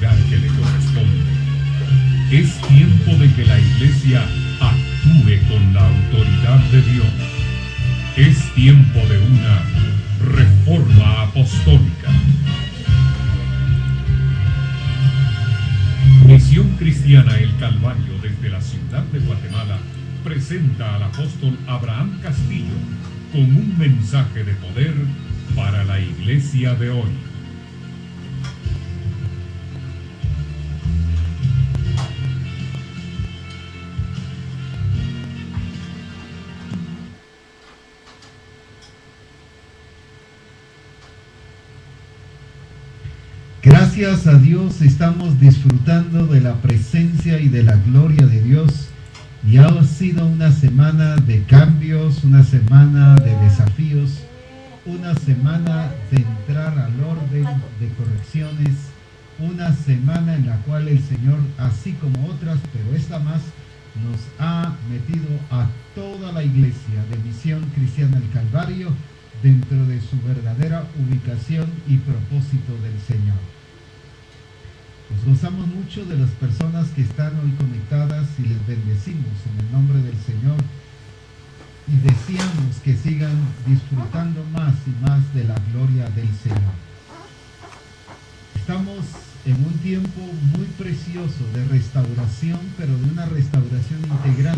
lugar que le corresponde. Es tiempo de que la Iglesia actúe con la autoridad de Dios. Es tiempo de una reforma apostólica. Misión Cristiana El Calvario desde la ciudad de Guatemala presenta al apóstol Abraham Castillo con un mensaje de poder para la iglesia de hoy. Gracias a Dios estamos disfrutando de la presencia y de la gloria de Dios. Y ha sido una semana de cambios, una semana de desafíos, una semana de entrar al orden de correcciones, una semana en la cual el Señor, así como otras, pero esta más, nos ha metido a toda la iglesia de Misión Cristiana El Calvario dentro de su verdadera ubicación y propósito del Señor. Nos gozamos mucho de las personas que están hoy conectadas y les bendecimos en el nombre del Señor y deseamos que sigan disfrutando más y más de la gloria del Señor. Estamos en un tiempo muy precioso de restauración, pero de una restauración integral.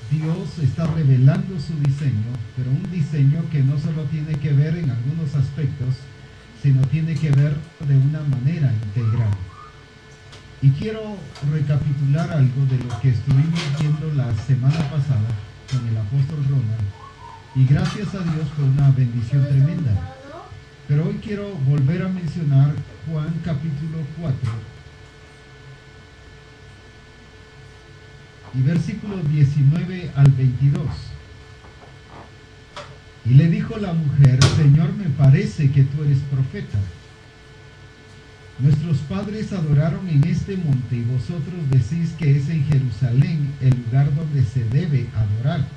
Dios está revelando su diseño, pero un diseño que no solo tiene que ver en algunos aspectos, sino tiene que ver de una manera integral. Y quiero recapitular algo de lo que estuvimos viendo la semana pasada con el apóstol Ronald, y gracias a Dios fue una bendición tremenda. Pero hoy quiero volver a mencionar Juan capítulo 4 y versículos 19 al 22. Y le dijo la mujer: Señor, me parece que tú eres profeta. Nuestros padres adoraron en este monte y vosotros decís que es en Jerusalén el lugar donde se debe adorar.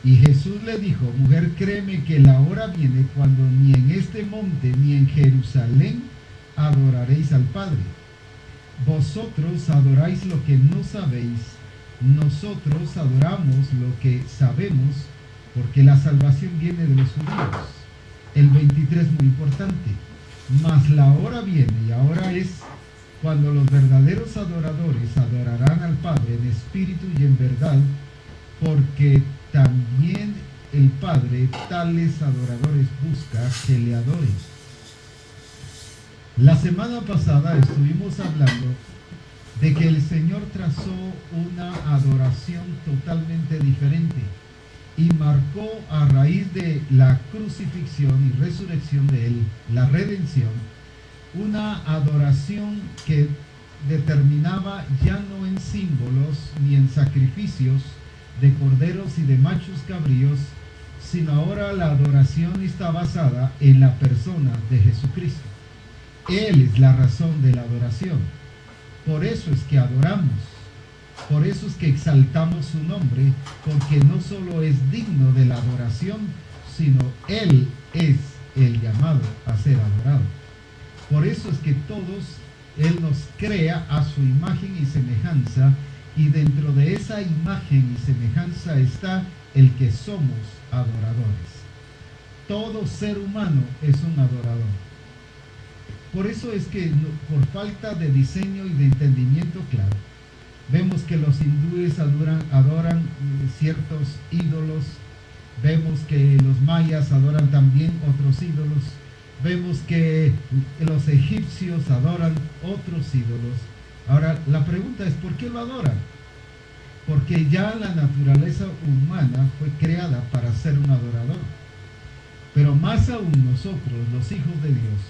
Y Jesús le dijo: mujer, créeme que la hora viene cuando ni en este monte ni en Jerusalén adoraréis al Padre. Vosotros adoráis lo que no sabéis, nosotros adoramos lo que sabemos, porque la salvación viene de los judíos. El 23, muy importante. Mas la hora viene, y ahora es, cuando los verdaderos adoradores adorarán al Padre en espíritu y en verdad, porque también el Padre tales adoradores busca que le adoren. La semana pasada estuvimos hablando de que el Señor trazó una adoración totalmente diferente y marcó, a raíz de la crucifixión y resurrección de Él, la redención, una adoración que determinaba ya no en símbolos ni en sacrificios de corderos y de machos cabríos, sino ahora la adoración está basada en la persona de Jesucristo. Él es la razón de la adoración. Por eso es que adoramos. Por eso es que exaltamos su nombre, porque no solo es digno de la adoración, sino Él es el llamado a ser adorado. Por eso es que todos, Él nos crea a su imagen y semejanza, y dentro de esa imagen y semejanza está el que somos adoradores. Todo ser humano es un adorador. Por eso es que, por falta de diseño y de entendimiento claro, vemos que los hindúes adoran ciertos ídolos, vemos que los mayas adoran también otros ídolos, vemos que los egipcios adoran otros ídolos. Ahora, la pregunta es: ¿por qué lo adoran? Porque ya la naturaleza humana fue creada para ser un adorador. Pero más aún nosotros, los hijos de Dios,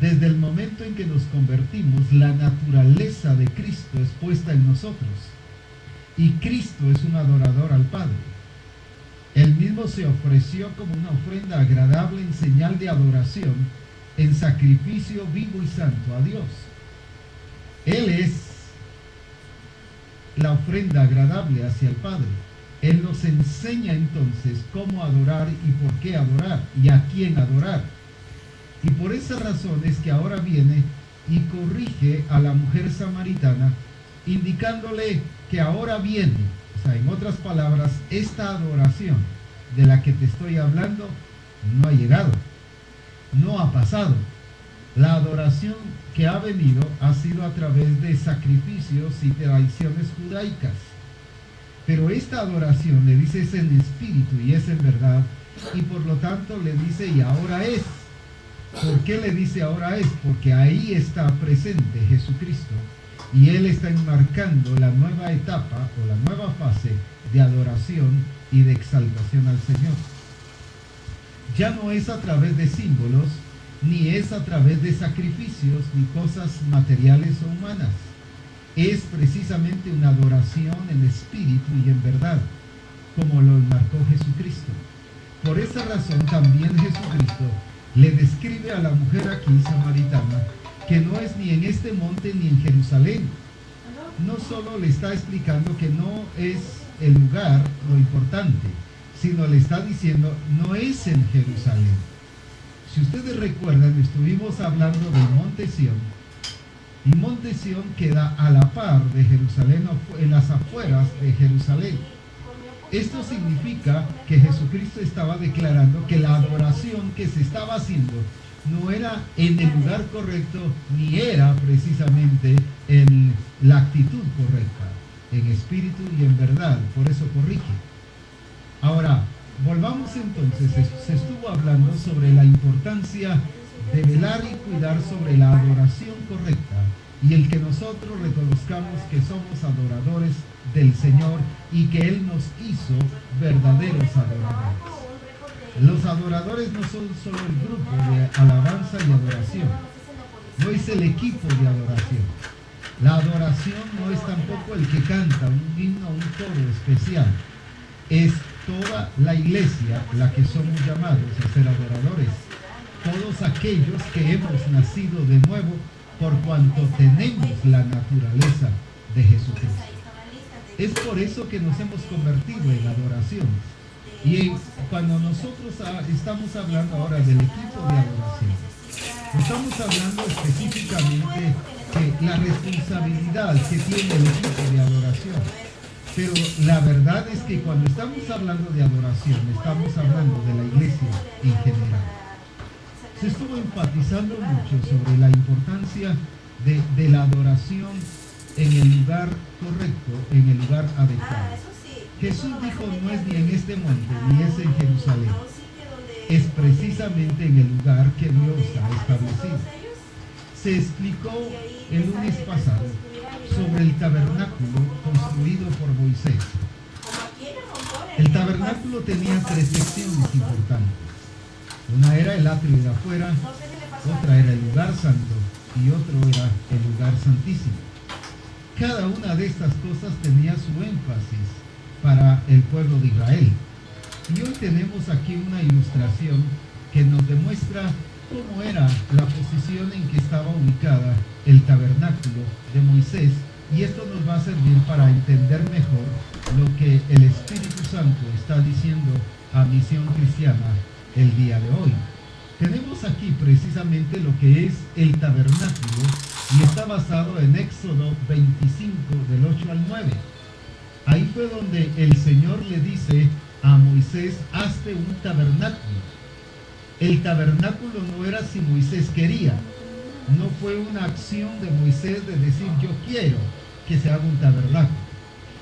desde el momento en que nos convertimos, la naturaleza de Cristo es puesta en nosotros. Y Cristo es un adorador al Padre. Él mismo se ofreció como una ofrenda agradable en señal de adoración, en sacrificio vivo y santo a Dios. Él es la ofrenda agradable hacia el Padre. Él nos enseña entonces cómo adorar y por qué adorar y a quién adorar. Y por esa razón es que ahora viene y corrige a la mujer samaritana, indicándole que ahora viene, o sea, en otras palabras, esta adoración de la que te estoy hablando no ha llegado, no ha pasado. La adoración que ha venido ha sido a través de sacrificios y tradiciones judaicas. Pero esta adoración, le dice, es en espíritu y es en verdad, y por lo tanto le dice, y ahora es. ¿Por qué le dice ahora es? Porque ahí está presente Jesucristo, y Él está enmarcando la nueva etapa o la nueva fase de adoración y de exaltación al Señor. Ya no es a través de símbolos, ni es a través de sacrificios, ni cosas materiales o humanas. Es precisamente una adoración en espíritu y en verdad, como lo marcó Jesucristo. Por esa razón también Jesucristo le describe a la mujer aquí samaritana que no es ni en este monte ni en Jerusalén. No solo le está explicando que no es el lugar lo importante, sino le está diciendo no es en Jerusalén. Si ustedes recuerdan, estuvimos hablando del Monte Sión, y Monte Sión queda a la par de Jerusalén, en las afueras de Jerusalén. Esto significa que Jesucristo estaba declarando que la adoración que se estaba haciendo no era en el lugar correcto, ni era precisamente en la actitud correcta, en espíritu y en verdad. Por eso corrige. Ahora, volvamos entonces. Se estuvo hablando sobre la importancia de velar y cuidar sobre la adoración correcta y el que nosotros reconozcamos que somos adoradores del Señor y que Él nos hizo verdaderos adoradores. Los adoradores no son solo el grupo de alabanza y adoración, no es el equipo de adoración. La adoración no es tampoco el que canta un himno o un coro especial, es toda la iglesia la que somos llamados a ser adoradores, todos aquellos que hemos nacido de nuevo por cuanto tenemos la naturaleza de Jesucristo. Es por eso que nos hemos convertido en adoración. Y cuando nosotros estamos hablando ahora del equipo de adoración, estamos hablando específicamente de la responsabilidad que tiene el equipo de adoración. Pero la verdad es que cuando estamos hablando de adoración, estamos hablando de la iglesia en general. Se estuvo enfatizando mucho sobre la importancia de la adoración en el lugar correcto, en el lugar adecuado. Jesús dijo, no es ni en este monte, ni es en Jerusalén. Es precisamente en el lugar que Dios ha establecido. Se explicó el lunes pasado sobre el tabernáculo construido por Moisés. El tabernáculo tenía tres secciones importantes. Una era el atrio de afuera, otra era el lugar santo y otro era el lugar santísimo. Cada una de estas cosas tenía su énfasis para el pueblo de Israel. Y hoy tenemos aquí una ilustración que nos demuestra cómo era la posición en que estaba ubicada el tabernáculo de Moisés, y esto nos va a servir para entender mejor lo que el Espíritu Santo está diciendo a Misión Cristiana el día de hoy. Tenemos aquí precisamente lo que es el tabernáculo y está basado en Éxodo 25 del 8 al 9. Ahí fue donde el Señor le dice a Moisés, hazte un tabernáculo. El tabernáculo no era si Moisés quería, no fue una acción de Moisés de decir yo quiero que se haga un tabernáculo.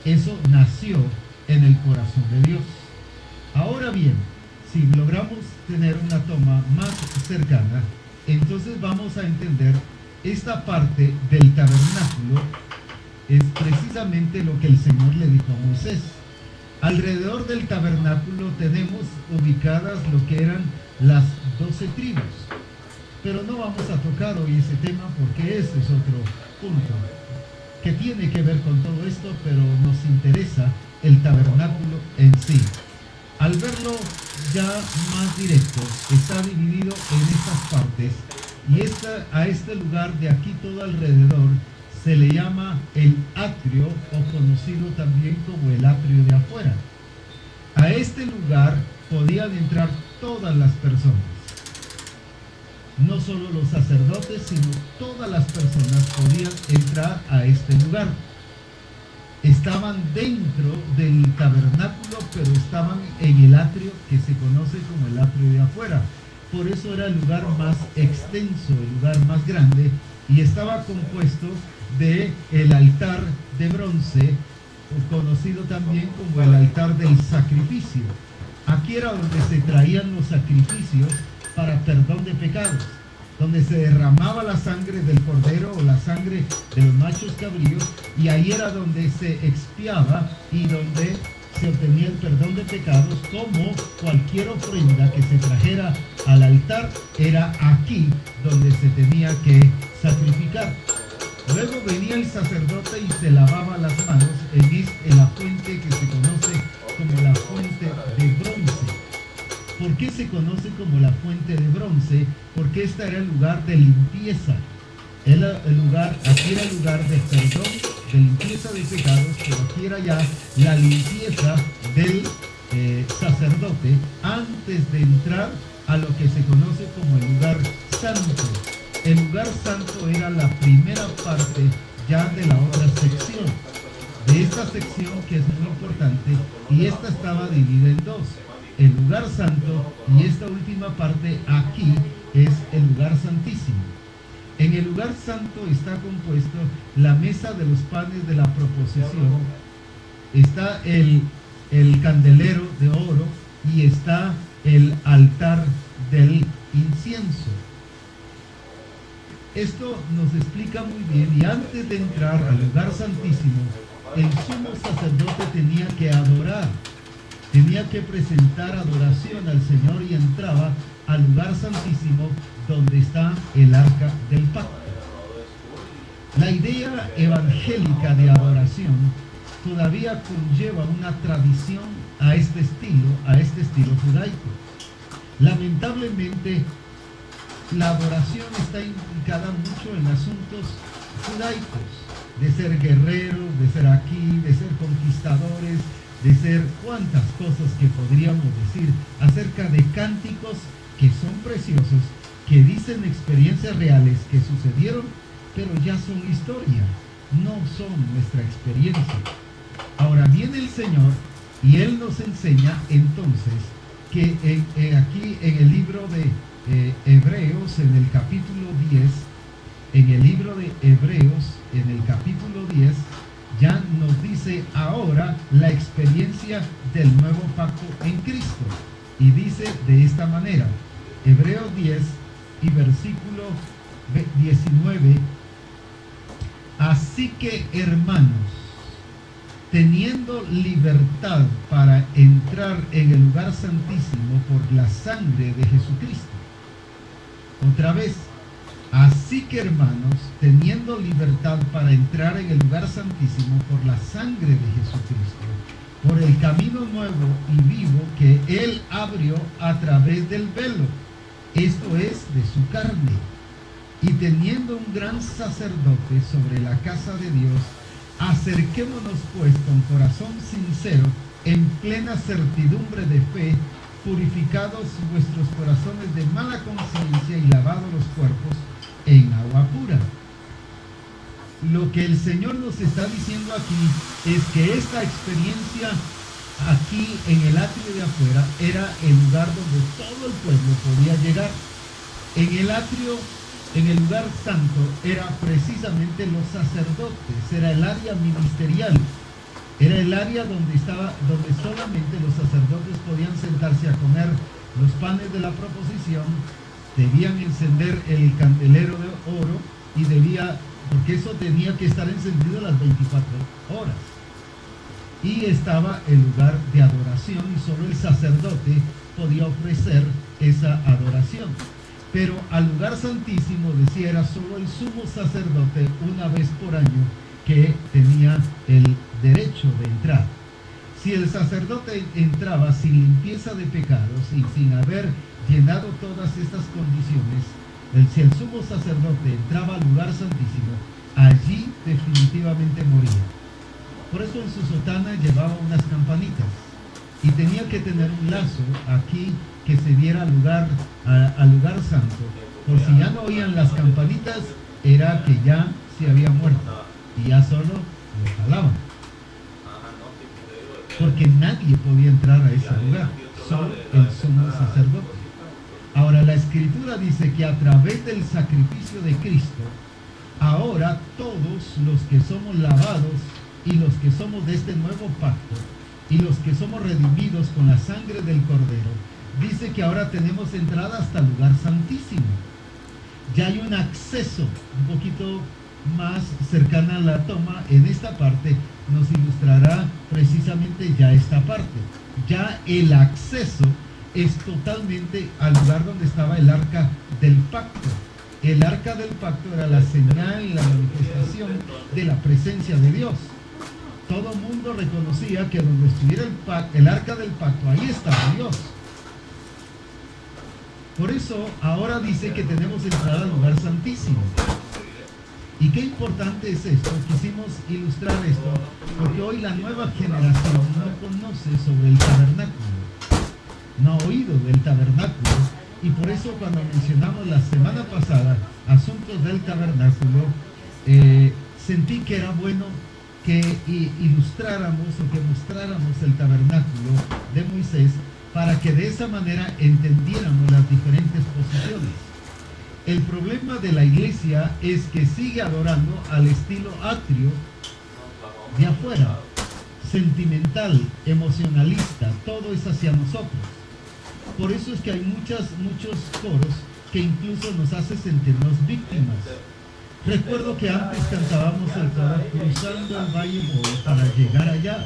Eso nació en el corazón de Dios. Ahora bien, si logramos tener una toma más cercana, entonces vamos a entender esta parte del tabernáculo. Es precisamente lo que el Señor le dijo a Moisés. Alrededor del tabernáculo tenemos ubicadas lo que eran las 12 tribus. Pero no vamos a tocar hoy ese tema porque ese es otro punto que tiene que ver con todo esto, pero nos interesa el tabernáculo en sí. Al verlo ya más directo, está dividido en estas partes y a este lugar de aquí todo alrededor se le llama el atrio, o conocido también como el atrio de afuera. A este lugar podían entrar todas las personas. no solo los sacerdotes, sino todas las personas podían entrar a este lugar. Estaban dentro del tabernáculo, pero estaban en el atrio que se conoce como el atrio de afuera. Por eso era el lugar más extenso, el lugar más grande, y estaba compuesto de el altar de bronce, conocido también como el altar del sacrificio. Aquí era donde se traían los sacrificios para perdón de pecados, donde se derramaba la sangre del cordero o la sangre de los machos cabríos, y ahí era donde se expiaba y donde se obtenía el perdón de pecados. Como cualquier ofrenda que se trajera al altar, era aquí donde se tenía que sacrificar. Luego venía el sacerdote y se lavaba las manos en la fuente que se conoce como la fuente de bronce. ¿Por qué se conoce como la fuente de bronce? Porque este era el lugar de limpieza. Aquí era el lugar de perdón, de limpieza de pecados, pero aquí era ya la limpieza del sacerdote antes de entrar a lo que se conoce como el lugar santo. El lugar santo era la primera parte ya de la otra sección. De esta sección, que es muy importante, y esta estaba dividida en dos: el lugar santo, y esta última parte aquí es el lugar santísimo. En el lugar santo está compuesto la mesa de los panes de la proposición, está el candelero de oro y está el altar del incienso. Esto nos explica muy bien, y antes de entrar al lugar santísimo, el sumo sacerdote tenía que adorar, tenía que presentar adoración al Señor, y entraba al lugar santísimo donde está el arca del pacto. La idea evangélica de adoración todavía conlleva una tradición a este estilo judaico. Lamentablemente, la adoración está implicada mucho en asuntos judaicos, de ser guerreros, de ser aquí, de ser conquistadores, de ser cuantas cosas que podríamos decir acerca de cánticos que son preciosos, que dicen experiencias reales que sucedieron, pero ya son historia, no son nuestra experiencia. Ahora viene el Señor y Él nos enseña entonces que aquí en el libro de Hebreos, en el capítulo 10, en el libro de Hebreos, en el capítulo 10, ya nos dice ahora la experiencia del nuevo pacto en Cristo. Y dice de esta manera, Hebreos 10 y versículo 19: así que, hermanos, teniendo libertad para entrar en el lugar santísimo por la sangre de Jesucristo. Otra vez, así que, hermanos, teniendo libertad para entrar en el lugar santísimo por la sangre de Jesucristo, por el camino nuevo y vivo que Él abrió a través del velo, esto es, de su carne, y teniendo un gran sacerdote sobre la casa de Dios, acerquémonos pues con corazón sincero, en plena certidumbre de fe, purificados vuestros corazones de mala conciencia y lavados los cuerpos en agua pura. Lo que el Señor nos está diciendo aquí es que esta experiencia aquí en el atrio de afuera era el lugar donde todo el pueblo podía llegar. En el atrio, en el lugar santo, era precisamente los sacerdotes, era el área ministerial, era el área donde solamente los sacerdotes podían sentarse a comer los panes de la proposición, debían encender el candelero de oro porque eso tenía que estar encendido las 24 horas. Y estaba el lugar de adoración, y solo el sacerdote podía ofrecer esa adoración. Pero al lugar santísimo, decía, era solo el sumo sacerdote una vez por año que tenía el derecho de entrar. Si el sacerdote entraba sin limpieza de pecados y sin haber llenado todas estas condiciones, si el sumo sacerdote entraba al lugar santísimo, allí definitivamente moría. Por eso en su sotana llevaba unas campanitas y tenía que tener un lazo aquí que se diera al lugar santo, Por si ya no oían las campanitas, era que ya se había muerto y ya solo lo jalaban. Porque nadie podía entrar a ese lugar, solo el sumo sacerdote. Ahora la Escritura dice que a través del sacrificio de Cristo, ahora todos los que somos lavados y los que somos de este nuevo pacto y los que somos redimidos con la sangre del Cordero, dice que ahora tenemos entrada hasta el lugar santísimo. Ya hay un acceso un poquito más cercana a la toma. En esta parte nos ilustrará precisamente ya esta parte. Ya el acceso es totalmente al lugar donde estaba el arca del pacto. El arca del pacto era la señal y la manifestación de la presencia de Dios. Todo el mundo reconocía que donde estuviera el arca del pacto, ahí estaba Dios. Por eso ahora dice que tenemos entrada al lugar santísimo. Y qué importante es esto. Quisimos ilustrar esto porque hoy la nueva generación no conoce sobre el tabernáculo, no ha oído del tabernáculo, y por eso cuando mencionamos la semana pasada asuntos del tabernáculo, sentí que era bueno que ilustráramos o que mostráramos el tabernáculo de Moisés para que de esa manera entendiéramos las diferentes posiciones. El problema de la iglesia es que sigue adorando al estilo atrio de afuera, sentimental, emocionalista, todo es hacia nosotros. Por eso es que hay muchos coros que incluso nos hace sentirnos víctimas. Recuerdo que antes cantábamos el coro cruzando el Valle Boy para llegar allá.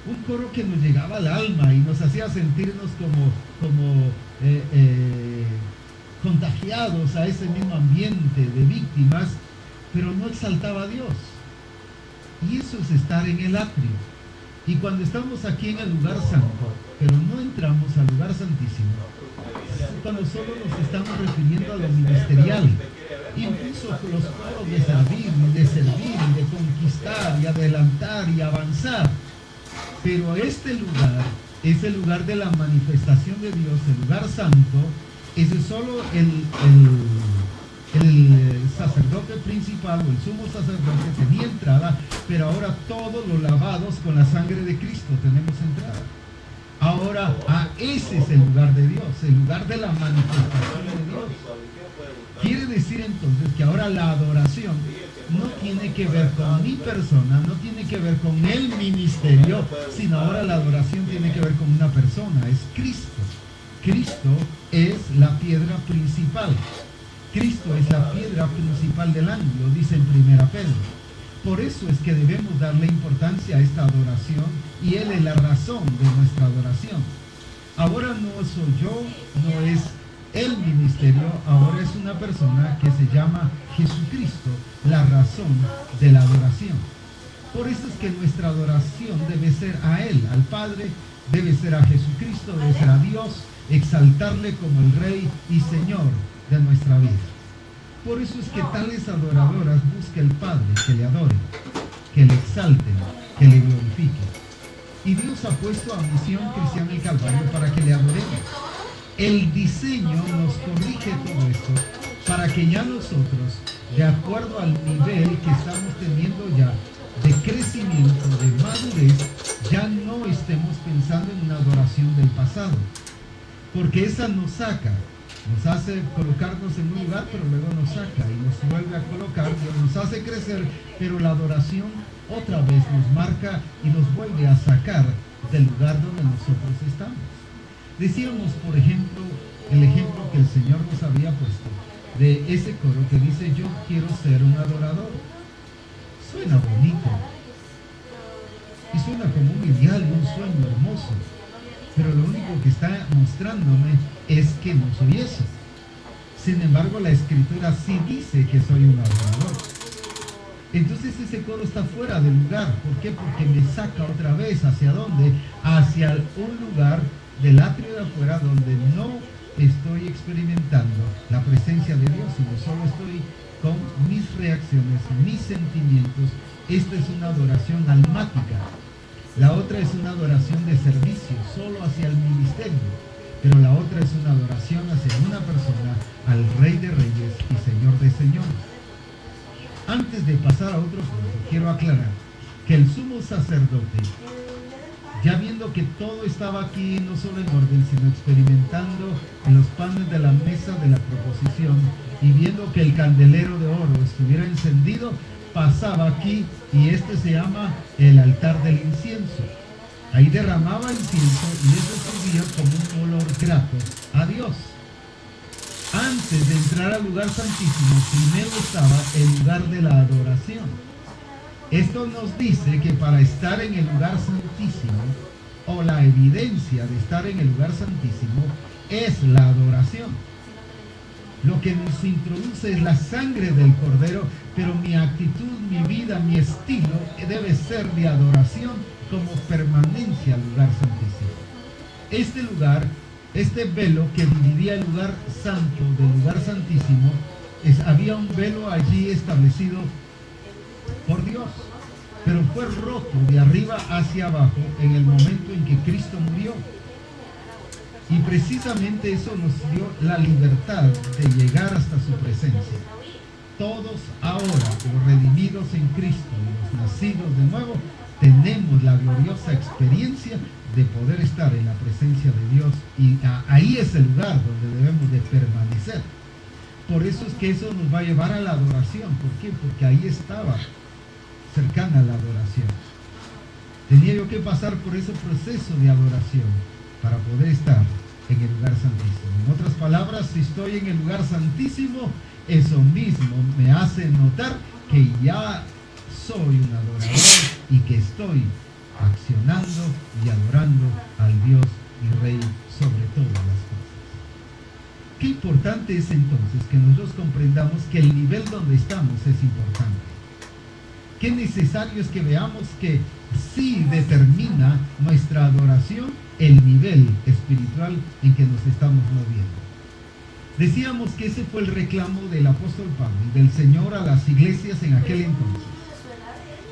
Un coro que nos llegaba al alma y nos hacía sentirnos como contagiados a ese mismo ambiente de víctimas, pero no exaltaba a Dios. Y eso es estar en el atrio. Y cuando estamos aquí en el lugar santo, pero no entramos al lugar santísimo, cuando solo nos estamos refiriendo a lo ministerial, incluso los coros de servir y de conquistar y adelantar y avanzar. Pero este lugar es el lugar de la manifestación de Dios, el lugar santo. Ese es solo el sacerdote principal o el sumo sacerdote tenía entrada, pero ahora todos los lavados con la sangre de Cristo tenemos entrada. Ahora ese es el lugar de Dios, el lugar de la manifestación de Dios. Quiere decir entonces que ahora la adoración no tiene que ver con mi persona, no tiene que ver con el ministerio, sino ahora la adoración tiene que ver con una persona, es Cristo. Cristo es la piedra principal. Cristo es la piedra principal del ángulo, dice en 1 Pedro. Por eso es que debemos darle importancia a esta adoración y Él es la razón de nuestra adoración. Ahora no soy yo, no es el ministerio, ahora es una persona que se llama Jesucristo, la razón de la adoración. Por eso es que nuestra adoración debe ser a Él, al Padre, debe ser a Jesucristo, debe ser a Dios, exaltarle como el Rey y Señor de nuestra vida. Por eso es que tales adoradoras busca el Padre que le adoren, que le exalten, que le glorifiquen. Y Dios ha puesto a Misión Cristiana el Calvario para que le adoremos. El diseño nos corrige todo esto para que ya nosotros, de acuerdo al nivel que estamos teniendo ya de crecimiento, de madurez, ya no estemos pensando en una adoración del pasado, porque esa nos saca, nos hace colocarnos en un lugar, pero luego nos saca y nos vuelve a colocar, nos hace crecer, pero la adoración otra vez nos marca y nos vuelve a sacar del lugar donde nosotros estamos. Decíamos, por ejemplo, el ejemplo que el Señor nos había puesto de ese coro que dice: yo quiero ser un adorador. Suena bonito y suena como un ideal y un sueño hermoso, pero lo único que está mostrándome es que no soy eso. Sin embargo, la Escritura sí dice que soy un adorador. Entonces ese coro está fuera del lugar. ¿Por qué? Porque me saca otra vez. ¿Hacia dónde? Hacia un lugar del atrio de afuera donde no estoy experimentando la presencia de Dios, sino solo estoy con mis reacciones, mis sentimientos. Esta es una adoración almática. La otra es una adoración de servicio, solo hacia el ministerio. pero la otra es una adoración hacia una persona, al Rey de Reyes y Señor de Señores. Antes de pasar a otro punto, quiero aclarar que el sumo sacerdote, ya viendo que todo estaba aquí no solo en orden, sino experimentando en los panes de la mesa de la proposición y viendo que el candelero de oro estuviera encendido, pasaba aquí, y este se llama el altar del incienso. Ahí derramaba incienso y eso subía como un olor grato a Dios. Antes de entrar al lugar santísimo, primero estaba el lugar de la adoración. Esto nos dice que para estar en el lugar santísimo, o la evidencia de estar en el lugar santísimo, es la adoración. Lo que nos introduce es la sangre del Cordero, pero mi actitud, mi vida, mi estilo debe ser de adoración como permanencia al lugar santísimo. Este lugar, este velo que dividía el lugar santo del lugar santísimo, había un velo allí establecido por Dios, pero fue roto de arriba hacia abajo en el momento en que Cristo murió. Y precisamente eso nos dio la libertad de llegar hasta su presencia. Todos ahora, los redimidos en Cristo, los nacidos de nuevo, tenemos la gloriosa experiencia de poder estar en la presencia de Dios, y ahí es el lugar donde debemos de permanecer. Por eso es que eso nos va a llevar a la adoración. ¿Por qué? Porque ahí estaba cercana a la adoración. Tenía yo que pasar por ese proceso de adoración para poder estar en el lugar santísimo. En otras palabras, si estoy en el lugar santísimo, eso mismo me hace notar que ya soy un adorador y que estoy accionando y adorando al Dios y Rey sobre todas las cosas. Qué importante es entonces que nosotros comprendamos que el nivel donde estamos es importante. Qué necesario es que veamos que sí determina nuestra adoración el nivel espiritual en que nos estamos moviendo. Decíamos que ese fue el reclamo del apóstol Pablo y del Señor a las iglesias en aquel entonces.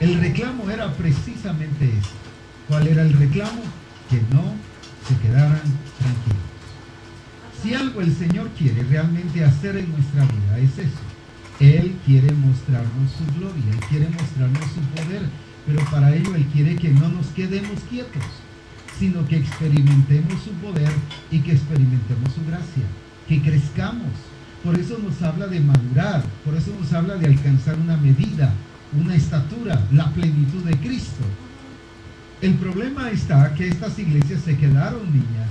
El reclamo era precisamente ese. ¿Cuál era el reclamo? Que no se quedaran tranquilos. Si algo el Señor quiere realmente hacer en nuestra vida es eso. Él quiere mostrarnos su gloria, Él quiere mostrarnos su poder, pero para ello Él quiere que no nos quedemos quietos, sino que experimentemos su poder y que experimentemos su gracia, que crezcamos. Por eso nos habla de madurar, por eso nos habla de alcanzar una medida, una estatura, la plenitud de Cristo. El problema está que estas iglesias se quedaron niñas,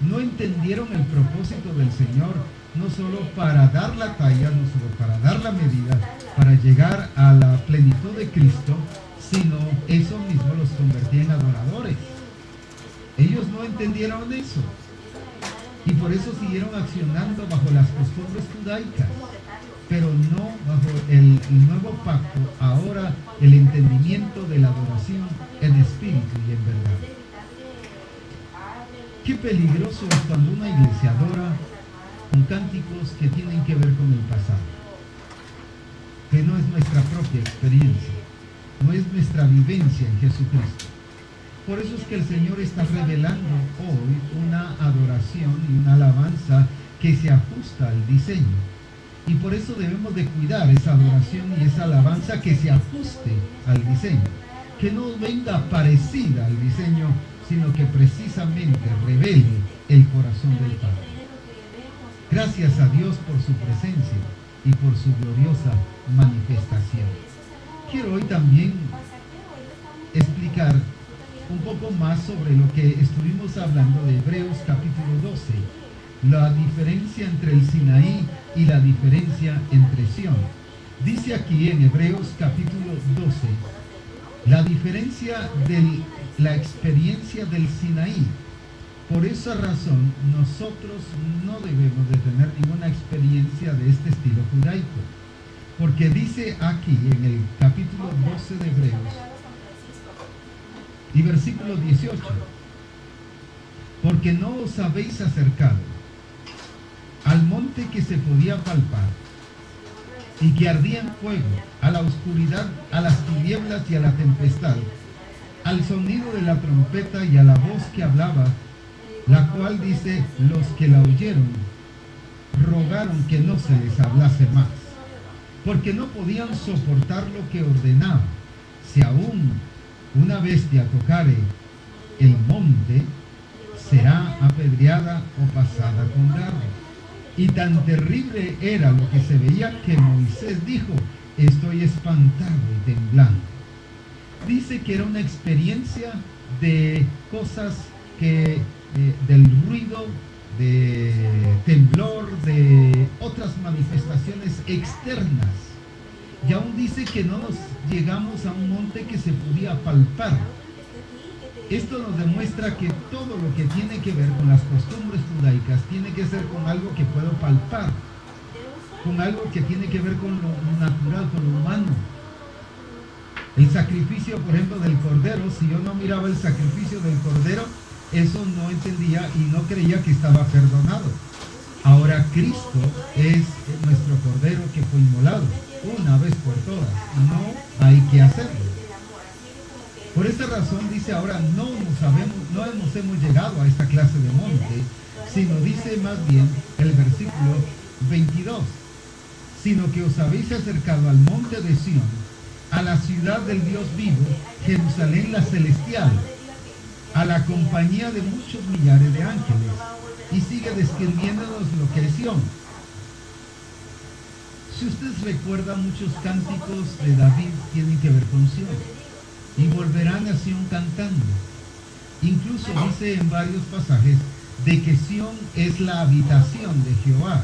no entendieron el propósito del Señor, no solo para dar la talla, no solo para dar la medida, para llegar a la plenitud de Cristo, sino eso mismo los convertía en adoradores. Ellos no entendieron eso y por eso siguieron accionando bajo las costumbres judaicas, pero no bajo el nuevo pacto, ahora el entendimiento de la adoración en espíritu y en verdad. Qué peligroso es cuando una iglesia adora con cánticos que tienen que ver con el pasado, que no es nuestra propia experiencia, no es nuestra vivencia en Jesucristo. Por eso es que el Señor está revelando hoy una adoración y una alabanza que se ajusta al diseño. Y por eso debemos de cuidar esa adoración y esa alabanza que se ajuste al diseño, que no venga parecida al diseño, sino que precisamente revele el corazón del Padre. Gracias a Dios por su presencia y por su gloriosa manifestación. Quiero hoy también explicar un poco más sobre lo que estuvimos hablando de Hebreos capítulo 12, la diferencia entre el Sinaí y la diferencia entre Sión. Dice aquí en Hebreos capítulo 12, la diferencia de la experiencia del Sinaí. Por esa razón, nosotros no debemos de tener ninguna experiencia de este estilo judaico, porque dice aquí en el capítulo 12 de Hebreos y versículo 18, porque no os habéis acercado al monte que se podía palpar y que ardía en fuego, a la oscuridad, a las tinieblas y a la tempestad, al sonido de la trompeta y a la voz que hablaba la cual dice, los que la oyeron rogaron que no se les hablase más, porque no podían soportar lo que ordenaba. Si aún una bestia tocare el monte, será apedreada o pasada con dardo. Y tan terrible era lo que se veía que Moisés dijo, estoy espantado y temblando. Dice que era una experiencia de cosas que, del ruido, de temblor, de otras manifestaciones externas. Y aún dice que no nos llegamos a un monte que se podía palpar. Esto nos demuestra que todo lo que tiene que ver con las costumbres judaicas tiene que ser con algo que puedo palpar, con algo que tiene que ver con lo natural, con lo humano. El sacrificio, por ejemplo, del cordero, si yo no miraba el sacrificio del cordero, eso no entendía y no creía que estaba perdonado. Ahora Cristo es nuestro cordero que fue inmolado una vez por todas. No hay que hacerlo. Por esta razón dice ahora no nos hemos llegado a esta clase de monte, sino dice más bien el versículo 22, sino que os habéis acercado al monte de Sión, a la ciudad del Dios vivo, Jerusalén la celestial, a la compañía de muchos millares de ángeles, y sigue describiéndonos lo que es Sión. Si ustedes recuerdan, muchos cánticos de David tienen que ver con Sión, y volverán a Sión cantando. Incluso dice en varios pasajes de que Sión es la habitación de Jehová.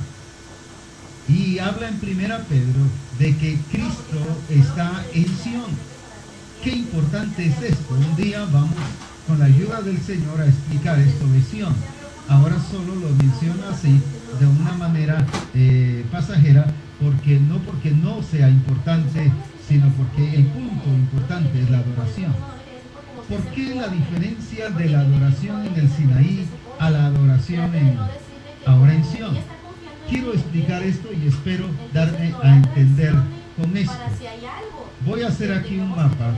Y habla en 1 Pedro de que Cristo está en Sión. Qué importante es esto. Un día vamos, con la ayuda del Señor, a explicar esto de Sión. Ahora solo lo menciona así, de una manera pasajera, porque no sea importante, sino porque el punto importante es la adoración. ¿Por qué la diferencia de la adoración en el Sinaí a la adoración ahora en Sión? Quiero explicar esto y espero darme a entender con esto. Voy a hacer aquí un mapa.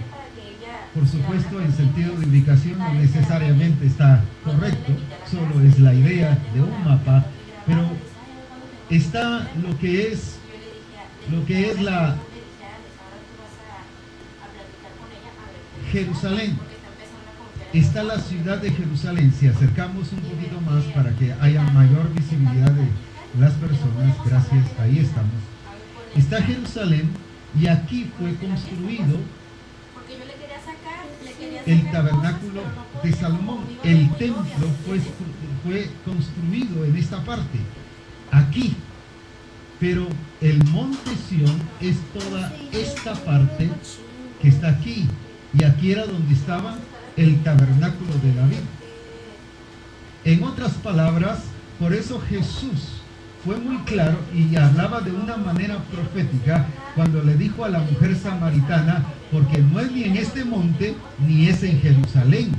Por supuesto, en sentido de ubicación no necesariamente está correcto, solo es la idea de un mapa, pero está lo que es la Jerusalén. Está la ciudad de Jerusalén. Si acercamos un poquito más para que haya mayor visibilidad de las personas, gracias, ahí estamos. Está Jerusalén y aquí fue construido el tabernáculo de Salomón. El templo fue construido en esta parte, aquí. Pero el monte Sión es toda esta parte que está aquí. Y aquí era donde estaba el tabernáculo de David. En otras palabras, por eso Jesús fue muy claro y hablaba de una manera profética cuando le dijo a la mujer samaritana, porque no es ni en este monte ni es en Jerusalén.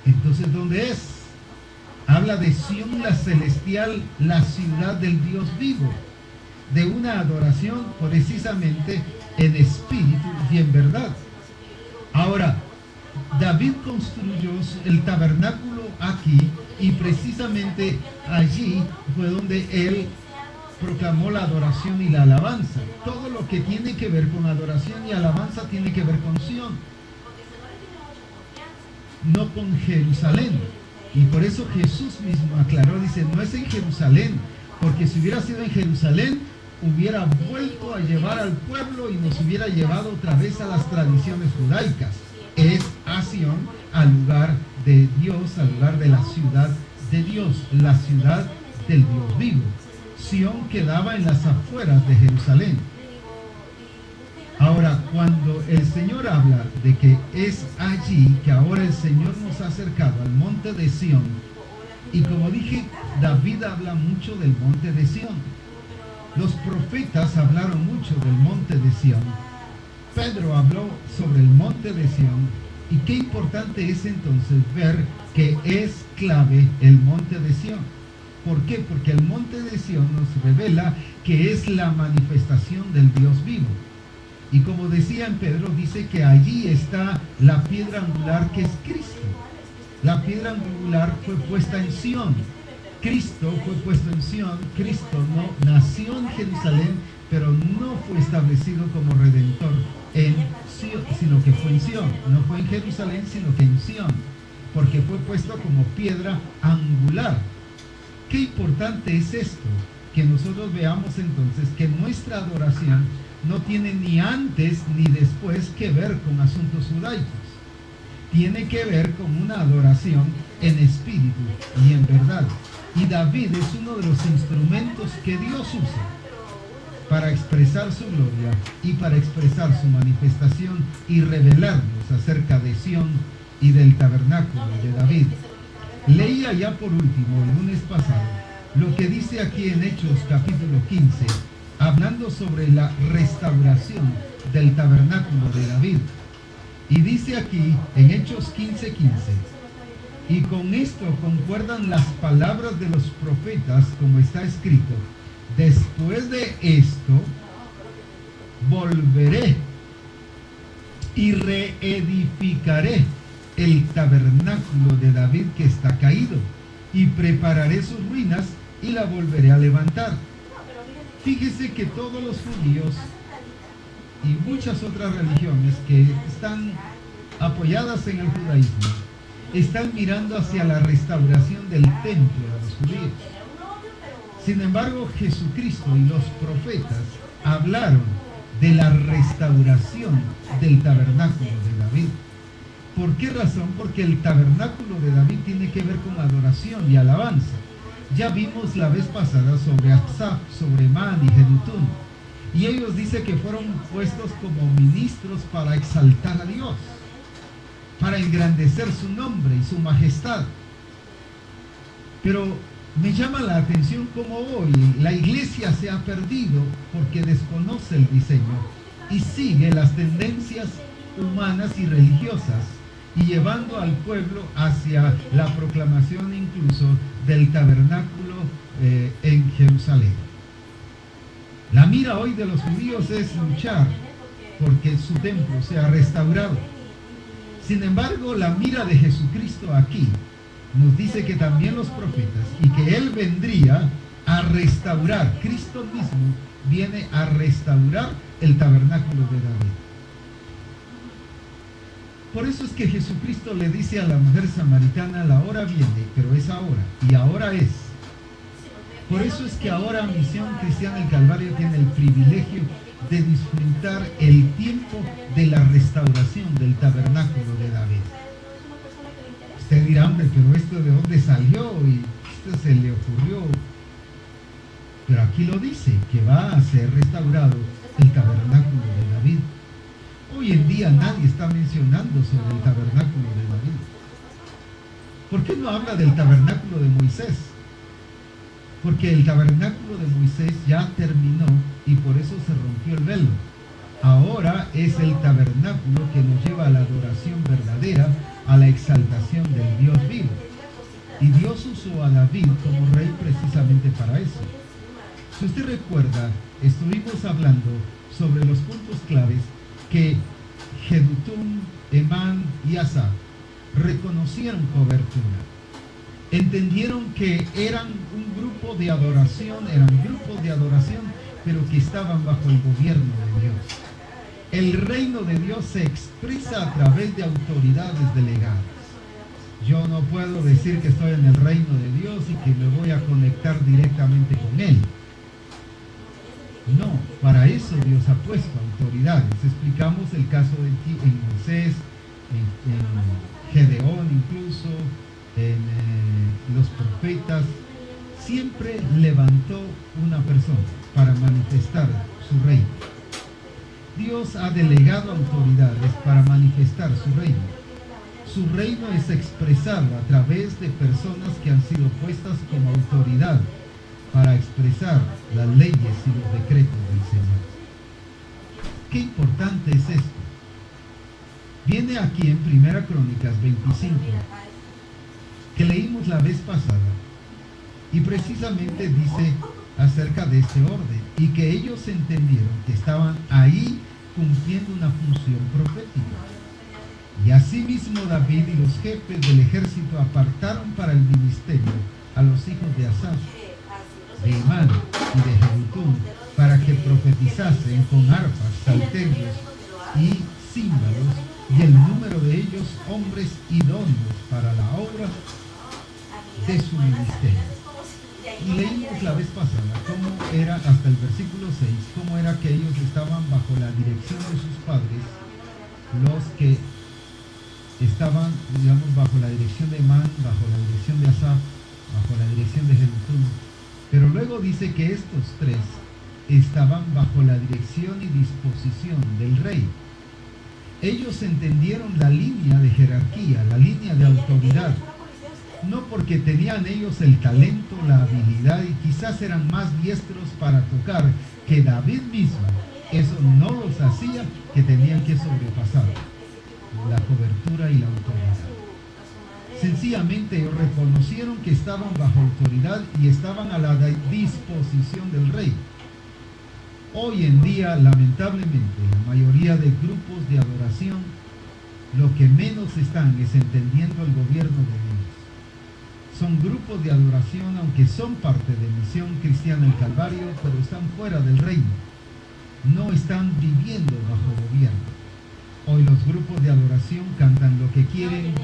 Entonces, ¿dónde es? Habla de Sión la celestial, la ciudad del Dios vivo, de una adoración precisamente en espíritu y en verdad. Ahora, David construyó el tabernáculo aquí y precisamente allí fue donde él proclamó la adoración y la alabanza. Todo lo que tiene que ver con adoración y alabanza tiene que ver con Sión, no con Jerusalén. Y por eso Jesús mismo aclaró, dice, no es en Jerusalén, porque si hubiera sido en Jerusalén, hubiera vuelto a llevar al pueblo y nos hubiera llevado otra vez a las tradiciones judaicas. Es a Sión, al lugar de Dios, al lugar de la ciudad de Dios, la ciudad del Dios vivo. Sión quedaba en las afueras de Jerusalén. Ahora, cuando el Señor habla de que es allí que ahora el Señor nos ha acercado al monte de Sión, y como dije, David habla mucho del monte de Sión. Los profetas hablaron mucho del monte de Sión. Pedro habló sobre el monte de Sión. Y qué importante es entonces ver que es clave el monte de Sión. ¿Por qué? Porque el monte de Sión nos revela que es la manifestación del Dios vivo. Y como decía en Pedro, dice que allí está la piedra angular que es Cristo. La piedra angular fue puesta en Sión. Cristo fue puesto en Sión. Cristo no nació en Jerusalén, pero no fue establecido como redentor en Sión, sino que fue en Sión. No fue en Jerusalén, sino que en Sión, porque fue puesto como piedra angular. Qué importante es esto, que nosotros veamos entonces que nuestra adoración no tiene ni antes ni después que ver con asuntos judaicos. Tiene que ver con una adoración en espíritu y en verdad. Y David es uno de los instrumentos que Dios usa para expresar su gloria y para expresar su manifestación y revelarnos acerca de Sión y del tabernáculo de David. Leía ya por último el lunes pasado lo que dice aquí en Hechos capítulo 15, hablando sobre la restauración del tabernáculo de David. Y dice aquí en Hechos 15:15, y con esto concuerdan las palabras de los profetas, como está escrito: después de esto volveré y reedificaré el tabernáculo de David que está caído, y prepararé sus ruinas y la volveré a levantar. Fíjese que todos los judíos y muchas otras religiones que están apoyadas en el judaísmo están mirando hacia la restauración del templo de los judíos. Sin embargo, Jesucristo y los profetas hablaron de la restauración del tabernáculo de David. ¿Por qué razón? Porque el tabernáculo de David tiene que ver con adoración y alabanza. Ya vimos la vez pasada sobre Asaf, sobre Man y Jedutún. Y ellos dicen que fueron puestos como ministros para exaltar a Dios, para engrandecer su nombre y su majestad. Pero me llama la atención cómo hoy la iglesia se ha perdido porque desconoce el diseño y sigue las tendencias humanas y religiosas, y llevando al pueblo hacia la proclamación incluso del tabernáculo en Jerusalén. La mira hoy de los judíos es luchar porque su templo sea restaurado. Sin embargo, la mira de Jesucristo aquí nos dice que también los profetas, y que Él vendría a restaurar, Cristo mismo viene a restaurar el tabernáculo de David. Por eso es que Jesucristo le dice a la mujer samaritana: la hora viene, pero es ahora, y ahora es. Por eso es que ahora Misión Cristiana del Calvario tiene el privilegio de disfrutar el tiempo de la restauración del tabernáculo de David. Usted dirá: hombre, pero esto de dónde salió y esto se le ocurrió. Pero aquí lo dice, que va a ser restaurado el tabernáculo de David. Hoy en día nadie está mencionando sobre el tabernáculo de David. ¿Por qué no habla del tabernáculo de Moisés? Porque el tabernáculo de Moisés ya terminó y por eso se rompió el velo. Ahora es el tabernáculo que nos lleva a la adoración verdadera, a la exaltación del Dios vivo. Y Dios usó a David como rey precisamente para eso. Si usted recuerda, estuvimos hablando sobre los puntos claves que Jedutún, Emán y Asaf reconocieron cobertura. Entendieron que eran un grupo de adoración, pero que estaban bajo el gobierno de Dios. El reino de Dios se expresa a través de autoridades delegadas. Yo no puedo decir que estoy en el reino de Dios y que me voy a conectar directamente con Él. No, para eso Dios ha puesto autoridades. Explicamos el caso de Moisés, en Gedeón incluso, en los profetas. Siempre levantó una persona para manifestar su reino. Dios ha delegado autoridades para manifestar su reino. Su reino es expresado a través de personas que han sido puestas como autoridad para expresar las leyes y los decretos del Señor. Qué importante es esto. Viene aquí en 1 Crónicas 25, que leímos la vez pasada, y precisamente dice acerca de este orden, y que ellos entendieron que estaban ahí cumpliendo una función profética. Y asimismo David y los jefes del ejército apartaron para el ministerio a los hijos de Asaf, de Emán y de Jeduthún, para que profetizasen con arpas, salterios y címbalos, y el número de ellos hombres idóneos para la obra de su ministerio. Y leímos la vez pasada cómo era, hasta el versículo 6, cómo era que ellos estaban bajo la dirección de sus padres, los que estaban, digamos, bajo la dirección de Emán, bajo la dirección de Asaf, bajo la dirección de Jeduthún. Pero luego dice que estos tres estaban bajo la dirección y disposición del rey. Ellos entendieron la línea de jerarquía, la línea de autoridad, no porque tenían ellos el talento, la habilidad y quizás eran más diestros para tocar que David mismo. Eso no los hacía que tenían que sobrepasar la cobertura y la autoridad. Sencillamente ellos reconocieron que estaban bajo autoridad y estaban a la disposición del rey. Hoy en día, lamentablemente, la mayoría de grupos de adoración lo que menos están es entendiendo el gobierno de Dios. Son grupos de adoración, aunque son parte de Misión Cristiana del Calvario, pero están fuera del reino. No están viviendo bajo gobierno. Hoy los grupos de adoración cantan lo que quieren,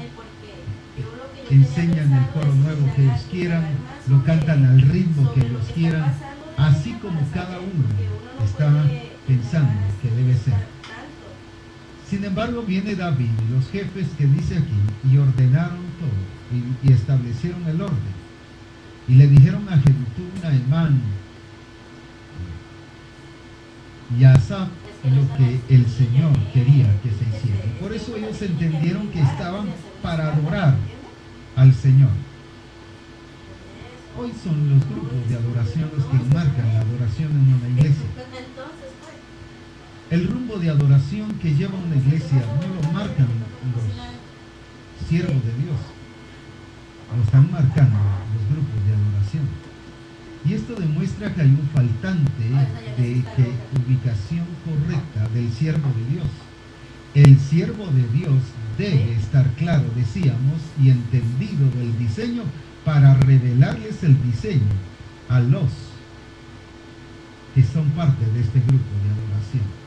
enseñan el coro nuevo que ellos quieran, lo cantan al ritmo que ellos quieran, así como cada uno está pensando que debe ser. Sin embargo, viene David y los jefes que dice aquí y ordenaron todo y establecieron el orden. Y le dijeron a Jeduthún, a Emán y a Asaf lo que el Señor quería que se hiciera. Y por eso ellos entendieron que estaban para adorar al Señor. Hoy son los grupos de adoración los que marcan la adoración en una iglesia. El rumbo de adoración que lleva una iglesia no lo marcan los siervos de Dios, lo están marcando los grupos de adoración. Y esto demuestra que hay un faltante de ubicación correcta del siervo de Dios. El siervo de Dios debe estar claro, decíamos, y entendido del diseño para revelarles el diseño a los que son parte de este grupo de adoración.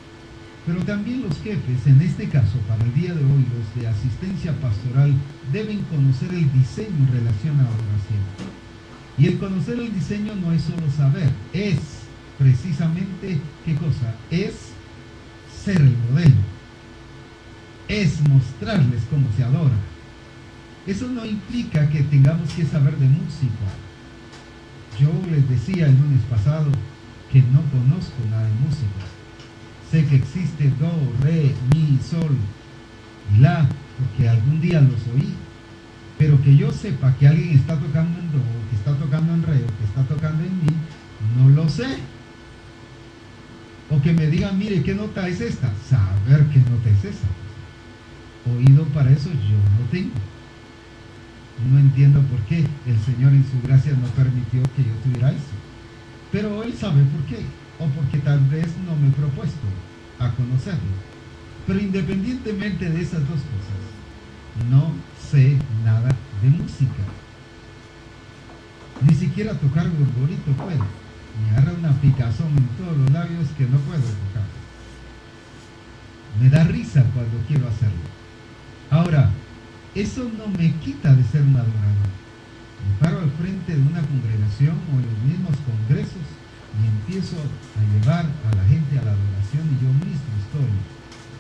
Pero también los jefes, en este caso para el día de hoy, los de asistencia pastoral, deben conocer el diseño en relación a adoración. Y el conocer el diseño no es solo saber, es precisamente, ¿qué cosa? Es ser el modelo, es mostrarles cómo se adora. Eso no implica que tengamos que saber de música. Yo les decía el lunes pasado que no conozco nada de música. Sé que existe do, re, mi, sol y la, porque algún día los oí. Pero que yo sepa que alguien está tocando en do, que está tocando en re, o que está tocando en mi, no lo sé. O que me digan, mire, ¿qué nota es esta? Saber qué nota es esa. Oído para eso yo no tengo. No entiendo por qué el Señor en su gracia no permitió que yo tuviera eso. Pero Él sabe por qué. O porque tal vez no me he propuesto a conocerlo. Pero independientemente de esas dos cosas, no sé nada de música. Ni siquiera tocar gorgorito puedo. Me agarra una picazón en todos los labios que no puedo tocar. Me da risa cuando quiero hacerlo. Ahora, eso no me quita de ser un adorador. Me paro al frente de una congregación o en los mismos congresos y empiezo a llevar a la gente a la adoración y yo mismo estoy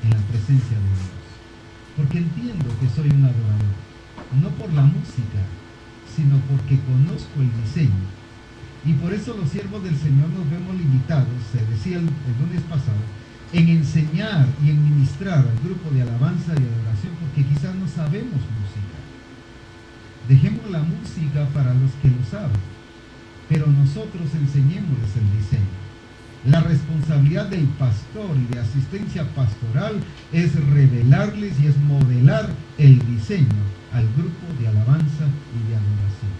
en la presencia de Dios. Porque entiendo que soy un adorador, no por la música, sino porque conozco el diseño. Y por eso los siervos del Señor nos vemos limitados, se decía el lunes pasado, en enseñar y en ministrar al grupo de alabanza y adoración, porque quizás no sabemos música. Dejemos la música para los que lo saben, pero nosotros enseñémosles el diseño. La responsabilidad del pastor y de asistencia pastoral es revelarles y es modelar el diseño al grupo de alabanza y de adoración.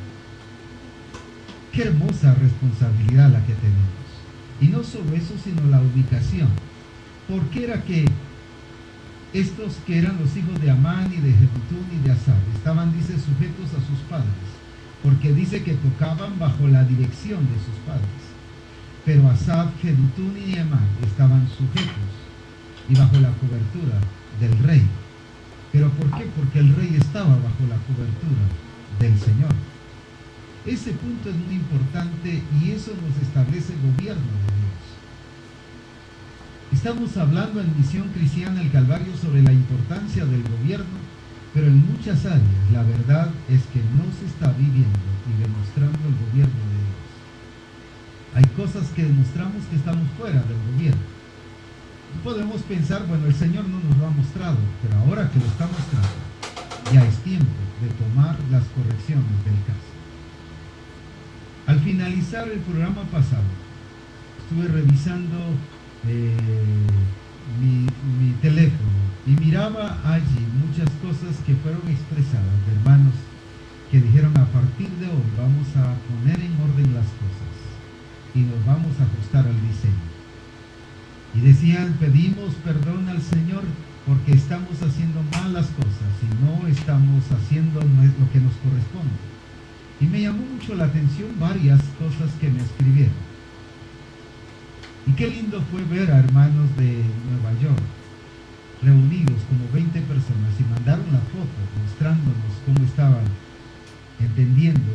Qué hermosa responsabilidad la que tenemos. Y no solo eso, sino la ubicación. ¿Por qué era que estos que eran los hijos de Amán y de Jedutún y de Asaf, estaban, dice, sujetos a sus padres, porque dice que tocaban bajo la dirección de sus padres. Pero Asaf, Jedutún y Amán estaban sujetos y bajo la cobertura del rey. ¿Pero por qué? Porque el rey estaba bajo la cobertura del Señor. Ese punto es muy importante y eso nos establece el gobierno de Dios. Estamos hablando en Misión Cristiana el Calvario sobre la importancia del gobierno, pero en muchas áreas la verdad es que no se está viviendo y demostrando el gobierno de Dios. Hay cosas que demostramos que estamos fuera del gobierno. Podemos pensar, bueno, el Señor no nos lo ha mostrado, pero ahora que lo está mostrando, ya es tiempo de tomar las correcciones del caso. Al finalizar el programa pasado, estuve revisando mi teléfono y miraba allí muchas cosas que fueron expresadas de hermanos que dijeron: a partir de hoy vamos a poner en orden las cosas y nos vamos a ajustar al diseño. Y decían: pedimos perdón al Señor porque estamos haciendo mal las cosas y no estamos haciendo lo que nos corresponde. Y me llamó mucho la atención varias cosas que me escribieron. Y qué lindo fue ver a hermanos de Nueva York reunidos como 20 personas y mandaron la foto mostrándonos cómo estaban entendiendo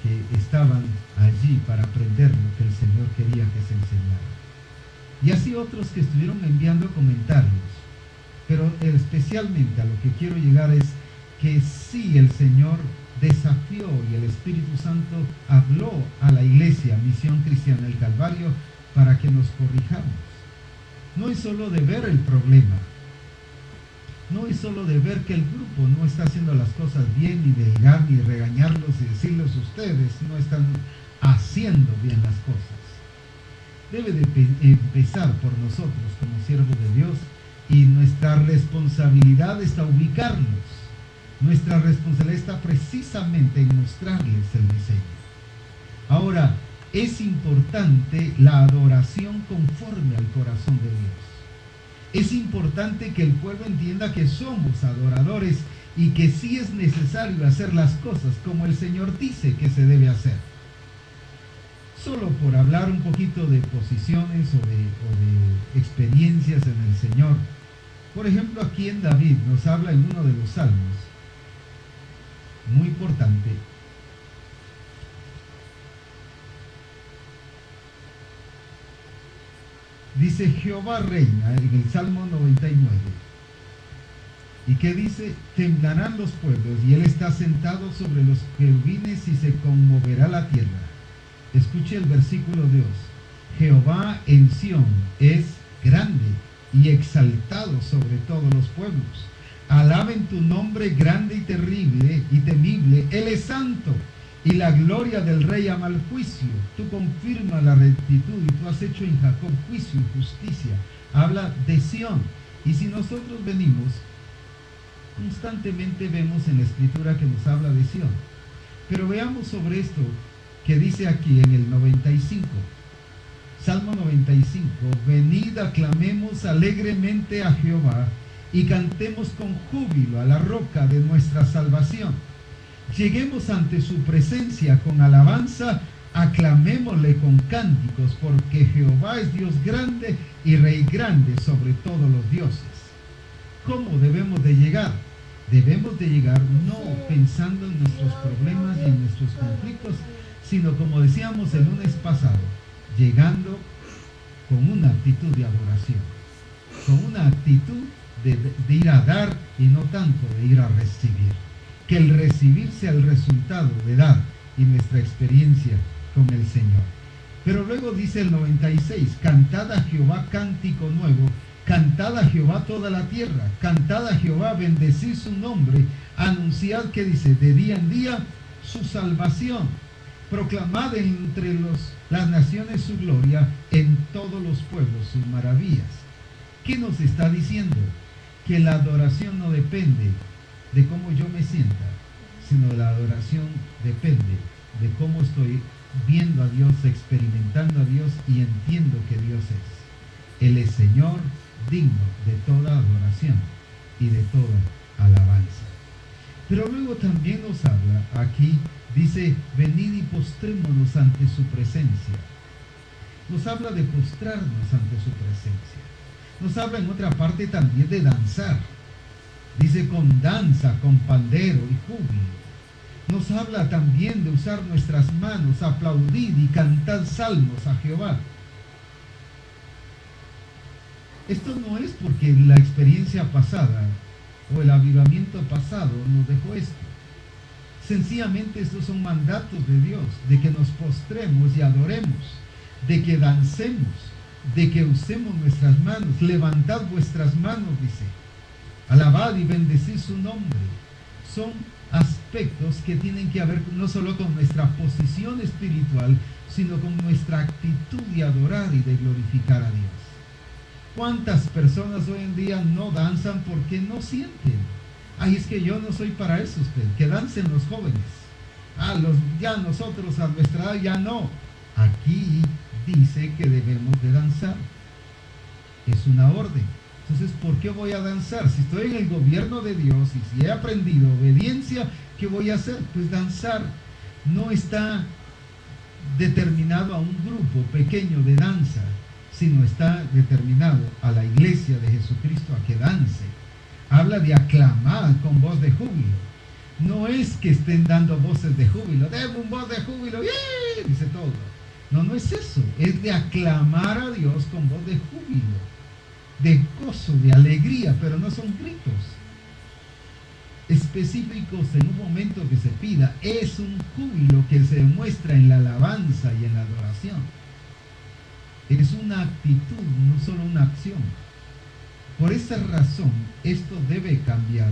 que estaban allí para aprender lo que el Señor quería que se enseñara. Y así otros que estuvieron enviando comentarios. Pero especialmente a lo que quiero llegar es que sí, el Señor desafió y el Espíritu Santo habló a la iglesia Misión Cristiana del Calvario para que nos corrijamos. No es solo de ver el problema, no es solo de ver que el grupo no está haciendo las cosas bien, ni de irar, ni de regañarlos y decirles: ustedes no están haciendo bien las cosas. Debe de empezar por nosotros como siervos de Dios, y nuestra responsabilidad está ubicarnos. Nuestra responsabilidad está precisamente en mostrarles el diseño. Ahora, es importante la adoración conforme al corazón de Dios. Es importante que el pueblo entienda que somos adoradores y que sí es necesario hacer las cosas como el Señor dice que se debe hacer. Solo por hablar un poquito de posiciones o de experiencias en el Señor. Por ejemplo, aquí en David nos habla en uno de los salmos, muy importante. Dice: Jehová reina, en el Salmo 99. ¿Y qué dice? Temblarán los pueblos, y él está sentado sobre los querubines, y se conmoverá la tierra. Escuche el versículo 2. Jehová en Sión es grande y exaltado sobre todos los pueblos. Alaben tu nombre grande y terrible y temible. Él es santo, y la gloria del rey ama el juicio. Tú confirmas la rectitud, y tú has hecho en Jacob juicio y justicia. Habla de Sión. Y si nosotros venimos, constantemente vemos en la escritura que nos habla de Sión. Pero veamos sobre esto que dice aquí en el 95. Salmo 95. Venid, aclamemos alegremente a Jehová y cantemos con júbilo a la roca de nuestra salvación. Lleguemos ante su presencia con alabanza, aclamémosle con cánticos, porque Jehová es Dios grande y Rey grande sobre todos los dioses. ¿Cómo debemos de llegar? Debemos de llegar no pensando en nuestros problemas y en nuestros conflictos, sino, como decíamos el lunes pasado, llegando con una actitud de adoración, con una actitud de ir a dar y no tanto de ir a recibir. Que el recibir sea el resultado de dar y nuestra experiencia con el Señor. Pero luego dice el 96, cantad a Jehová cántico nuevo, cantad a Jehová toda la tierra, cantad a Jehová, bendecid su nombre, anunciad, que dice, de día en día su salvación, proclamad entre las naciones su gloria, en todos los pueblos sus maravillas. ¿Qué nos está diciendo? Que la adoración no depende de cómo yo me sienta, sino la adoración depende de cómo estoy viendo a Dios, experimentando a Dios y entiendo que Dios es. Él es Señor, digno de toda adoración. y de toda alabanza. Pero luego también nos habla aquí, dice, venid y postrémonos ante su presencia. Nos habla de postrarnos ante su presencia. Nos habla en otra parte también de danzar. Dice con danza, con pandero y júbilo. Nos habla también de usar nuestras manos, aplaudir y cantar salmos a Jehová. Esto no es porque la experiencia pasada o el avivamiento pasado nos dejó esto. Sencillamente estos son mandatos de Dios, de que nos postremos y adoremos, de que dancemos, de que usemos nuestras manos. Levantad vuestras manos, dice. Alabad y bendecid su nombre. Son aspectos que tienen que ver no solo con nuestra posición espiritual, sino con nuestra actitud de adorar y de glorificar a Dios. ¿Cuántas personas hoy en día no danzan porque no sienten? Ay, es que yo no soy para eso, usted. Que dancen los jóvenes. Ya nosotros a nuestra edad ya no. Aquí dice que debemos de danzar. Es una orden. Entonces, ¿por qué voy a danzar? Si estoy en el gobierno de Dios y si he aprendido obediencia, ¿qué voy a hacer? Pues danzar. No está determinado a un grupo pequeño de danza, sino está determinado a la iglesia de Jesucristo a que dance. Habla de aclamar con voz de júbilo. No es que estén dando voces de júbilo. ¡Deme un voz de júbilo! ¡Yeah! Dice todo. No, no es eso. Es de aclamar a Dios con voz de júbilo, de gozo, de alegría, pero no son gritos específicos en un momento que se pida. Es un júbilo que se muestra en la alabanza y en la adoración. Es una actitud, no solo una acción. Por esa razón, esto debe cambiar.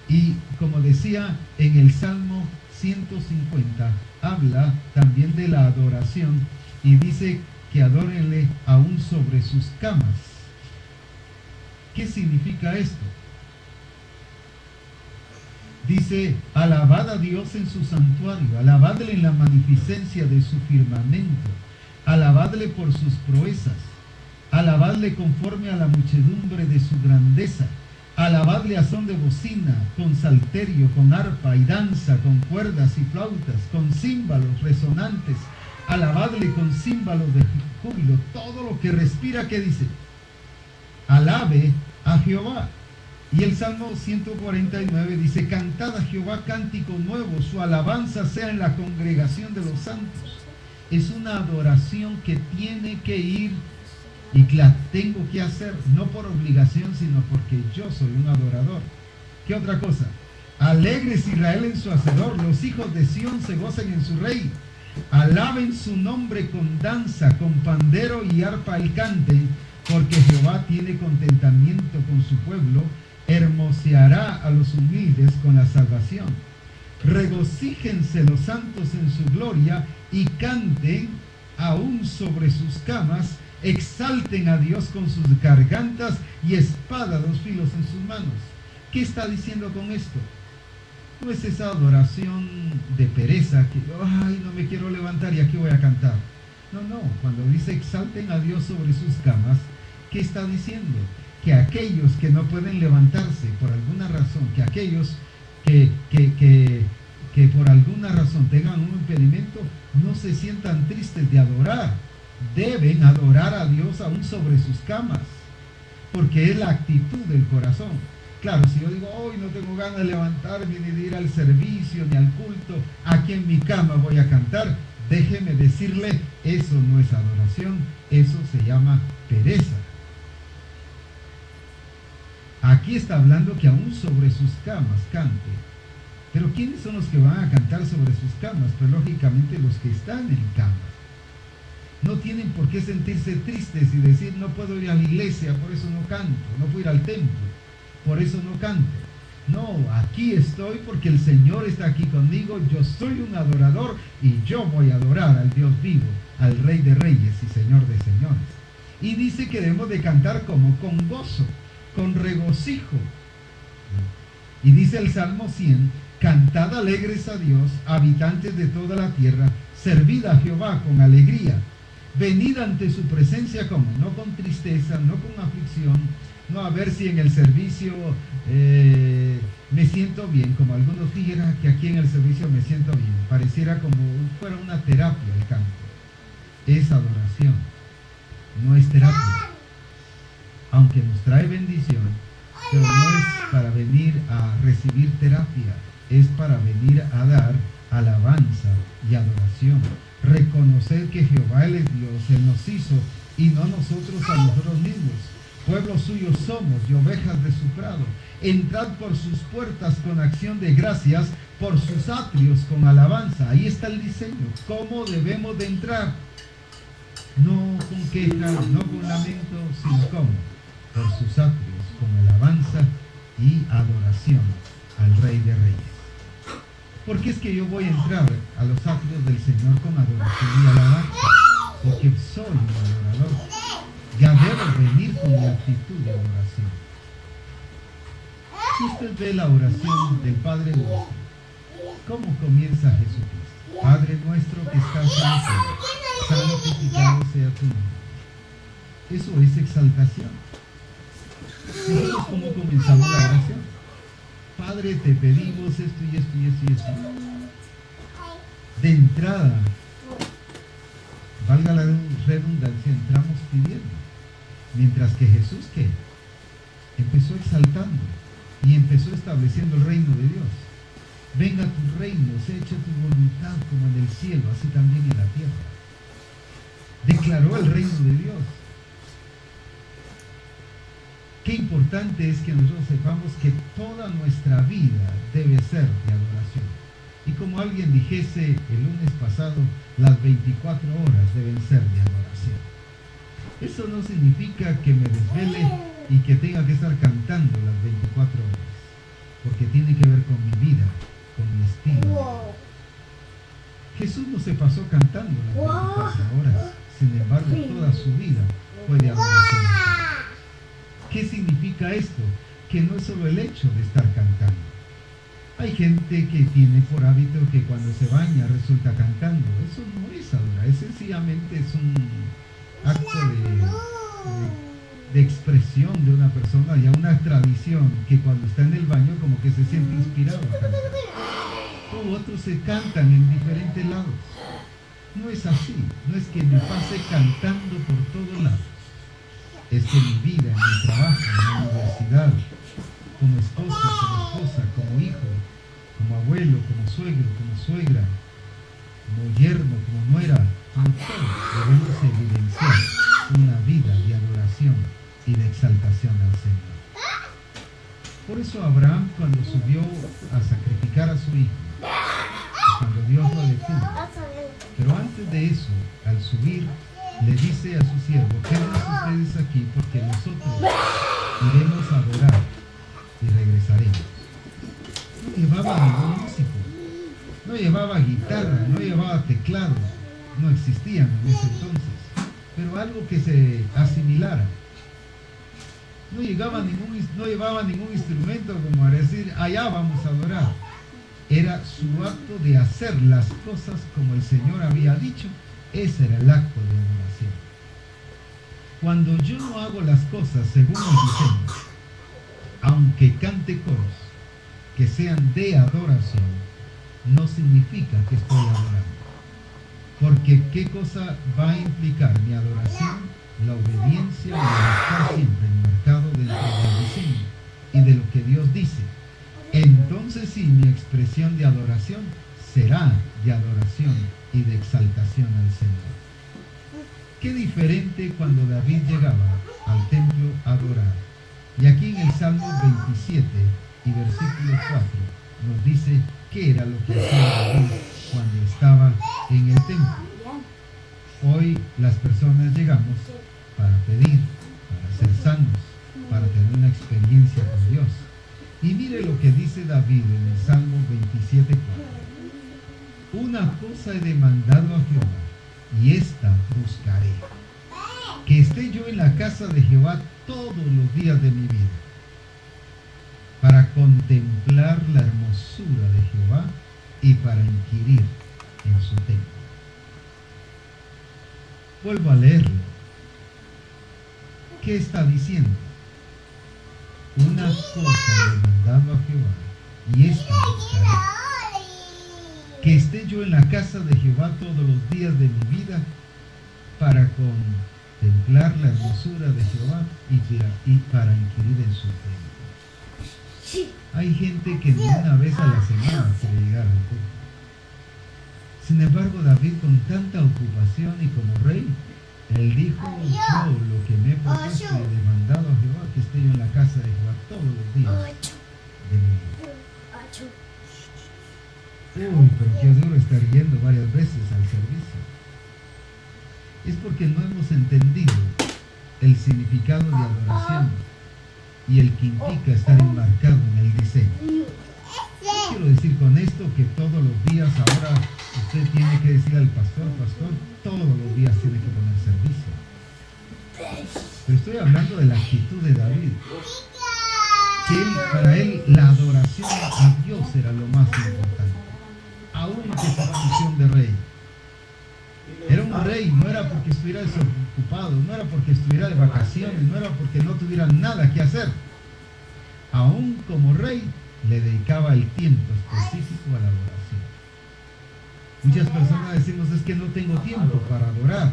Y como decía en el Salmo 150, habla también de la adoración y dice que adórenle aún sobre sus camas. ¿Qué significa esto? Dice, alabad a Dios en su santuario, alabadle en la magnificencia de su firmamento, alabadle por sus proezas, alabadle conforme a la muchedumbre de su grandeza, alabadle a son de bocina, con salterio, con arpa y danza, con cuerdas y flautas, con címbalos resonantes, alabadle con címbalos de júbilo. Todo lo que respira, ¿qué dice? Alabe a Jehová. Y el Salmo 149 dice, cantad a Jehová cántico nuevo, su alabanza sea en la congregación de los santos. Es una adoración que tiene que ir y que la tengo que hacer, no por obligación, sino porque yo soy un adorador. ¿Qué otra cosa? Alegres Israel en su hacedor, los hijos de Sión se gocen en su rey. Alaben su nombre con danza, con pandero y arpa y canten, porque Jehová tiene contentamiento con su pueblo, hermoseará a los humildes con la salvación. Regocíjense los santos en su gloria y canten aún sobre sus camas, exalten a Dios con sus gargantas y espada dos filos en sus manos. ¿Qué está diciendo con esto? No es esa adoración de pereza que, ay, no me quiero levantar y aquí voy a cantar. No, no, cuando dice exalten a Dios sobre sus camas, ¿qué está diciendo? Que aquellos que no pueden levantarse por alguna razón, que aquellos que por alguna razón tengan un impedimento, no se sientan tristes de adorar. Deben adorar a Dios aún sobre sus camas, porque es la actitud del corazón. Claro, si yo digo, hoy no tengo ganas de levantarme ni de ir al servicio ni al culto, aquí en mi cama voy a cantar, déjeme decirle, eso no es adoración, eso se llama pereza. Aquí está hablando que aún sobre sus camas cante. Pero ¿quiénes son los que van a cantar sobre sus camas? Pues lógicamente los que están en camas. No tienen por qué sentirse tristes y decir, no puedo ir a la iglesia, por eso no canto, no puedo ir al templo, por eso no canto. No, aquí estoy porque el Señor está aquí conmigo, yo soy un adorador y yo voy a adorar al Dios vivo, al Rey de Reyes y Señor de Señores. Y dice que debemos de cantar como con gozo, con regocijo. Y dice el Salmo 100, cantad alegres a Dios, habitantes de toda la tierra, servid a Jehová con alegría. Venid ante su presencia como, no con tristeza, no con aflicción, no a ver si en el servicio me siento bien, como algunos dijeran que aquí en el servicio me siento bien, pareciera como fuera una terapia el canto. Es adoración, no es terapia, aunque nos trae bendición, pero no es para venir a recibir terapia, es para venir a dar alabanza y adoración. Reconocer que Jehová Él es Dios, Él nos hizo y no nosotros a nosotros mismos. Pueblo suyo somos y ovejas de su prado. Entrad por sus puertas con acción de gracias, por sus atrios con alabanza. Ahí está el diseño. ¿Cómo debemos de entrar? No con quejas, no con lamento, sino como por sus atrios con alabanza y adoración al Rey de Reyes. Porque es que yo voy a entrar a los atrios del Señor con adoración y alabanza, porque soy un adorador. Ya debo venir con mi actitud de adoración. Si usted ve la oración del Padre Nuestro, ¿cómo comienza Jesucristo? Padre nuestro que estás en el cielo, santificado sea tu nombre. Eso es exaltación. Nosotros, ¿cómo comenzamos la oración? Padre, te pedimos esto y esto y esto y esto. De entrada, valga la redundancia, entramos pidiendo. Mientras que Jesús, ¿qué? Empezó exaltando y empezó estableciendo el reino de Dios. Venga tu reino, sea hecha tu voluntad como en el cielo, así también en la tierra. Declaró el reino de Dios. Qué importante es que nosotros sepamos que toda nuestra vida debe ser de adoración. Y como alguien dijese el lunes pasado, las 24 horas deben ser de adoración. Eso no significa que me desvele y que tenga que estar cantando las 24 horas, porque tiene que ver con mi vida, con mi estilo. Jesús no se pasó cantando las 24 horas, sin embargo toda su vida fue de adoración. ¿Qué significa esto? Que no es solo el hecho de estar cantando. Hay gente que tiene por hábito que cuando se baña resulta cantando. Eso no es adorar, es sencillamente un acto de expresión de una persona, ya una tradición que cuando está en el baño como que se siente inspirado a cantar. O otros se cantan en diferentes lados. No es así, no es que me pase cantando por todos lados. Es que mi vida, en mi trabajo, en la universidad, como esposo, como esposa, como hijo, como abuelo, como suegro, como suegra, como yerno, como nuera, como todos, debemos evidenciar una vida de adoración y de exaltación al Señor. Por eso Abraham, cuando subió a sacrificar a su hijo, cuando Dios lo detuvo, pero antes de eso, al subir, le dice a su siervo, quédense ustedes aquí porque nosotros iremos a adorar y regresaremos. No llevaba ningún músico, no llevaba guitarra, no llevaba teclado, no existían en ese entonces, pero algo que se asimilara. No llevaba ningún instrumento como a decir, allá vamos a adorar. Era su acto de hacer las cosas como el Señor había dicho. Ese era el acto de adoración. Cuando yo no hago las cosas según el diseño, aunque cante coros que sean de adoración, no significa que estoy adorando. Porque ¿qué cosa va a implicar mi adoración? La obediencia y el estar siempre enmarcado dentro del diseño y de lo que Dios dice. Entonces sí, mi expresión de adoración será de adoración y de exaltación al Señor. Qué diferente cuando David llegaba al templo a adorar. Y aquí en el Salmo 27 y versículo 4 nos dice qué era lo que hacía David cuando estaba en el templo. Hoy las personas llegamos para pedir, para ser sanos, para tener una experiencia con Dios. Y mire lo que dice David en el Salmo 27:4. Una cosa he demandado a Jehová, y esta buscaré, que esté yo en la casa de Jehová todos los días de mi vida, para contemplar la hermosura de Jehová y para inquirir en su templo. Vuelvo a leerlo. ¿Qué está diciendo? Una cosa he demandado a Jehová, y esta buscaré, que esté yo en la casa de Jehová todos los días de mi vida, para contemplar la hermosura de Jehová y para inquirir en su templo. Hay gente que ni una vez a la semana quiere llegar al templo. Sin embargo, David, con tanta ocupación y como rey, él dijo: yo lo que me he propuesto y he demandado a Jehová, que esté yo en la casa de Jehová todos los días de mi vida. Uy, pero qué duro estar yendo varias veces al servicio. Es porque no hemos entendido el significado de adoración y el que implica estar enmarcado en el diseño. No quiero decir con esto que todos los días ahora usted tiene que decir al pastor, todos los días tiene que poner servicio. Pero estoy hablando de la actitud de David, que para él la adoración a Dios era lo más importante, aún que su condición de rey. Era un rey, no era porque estuviera desocupado, no era porque estuviera de vacaciones, no era porque no tuviera nada que hacer. Aún como rey, le dedicaba el tiempo específico a la adoración. Muchas personas decimos: es que no tengo tiempo para adorar,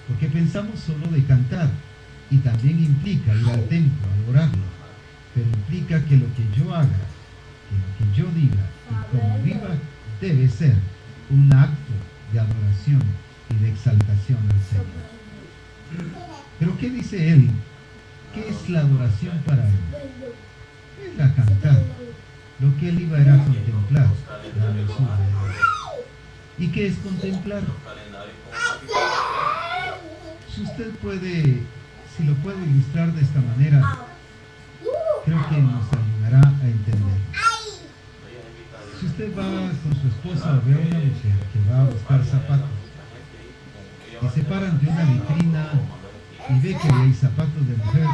porque pensamos solo de cantar, y también implica ir al templo, adorarlo, pero implica que lo que yo haga, que lo que yo diga y como viva, debe ser un acto de adoración y de exaltación al Señor. Pero ¿qué dice él? ¿Qué es la adoración para él? Él a cantar. Lo que él iba era a contemplar la hermosura de Dios. ¿Y qué es contemplar? Si usted puede, si lo puede ilustrar de esta manera, creo que nos ayudará a entender. Si usted va con su esposa o ve a una mujer que va a buscar zapatos y se para ante una vitrina y ve que hay zapatos de mujer,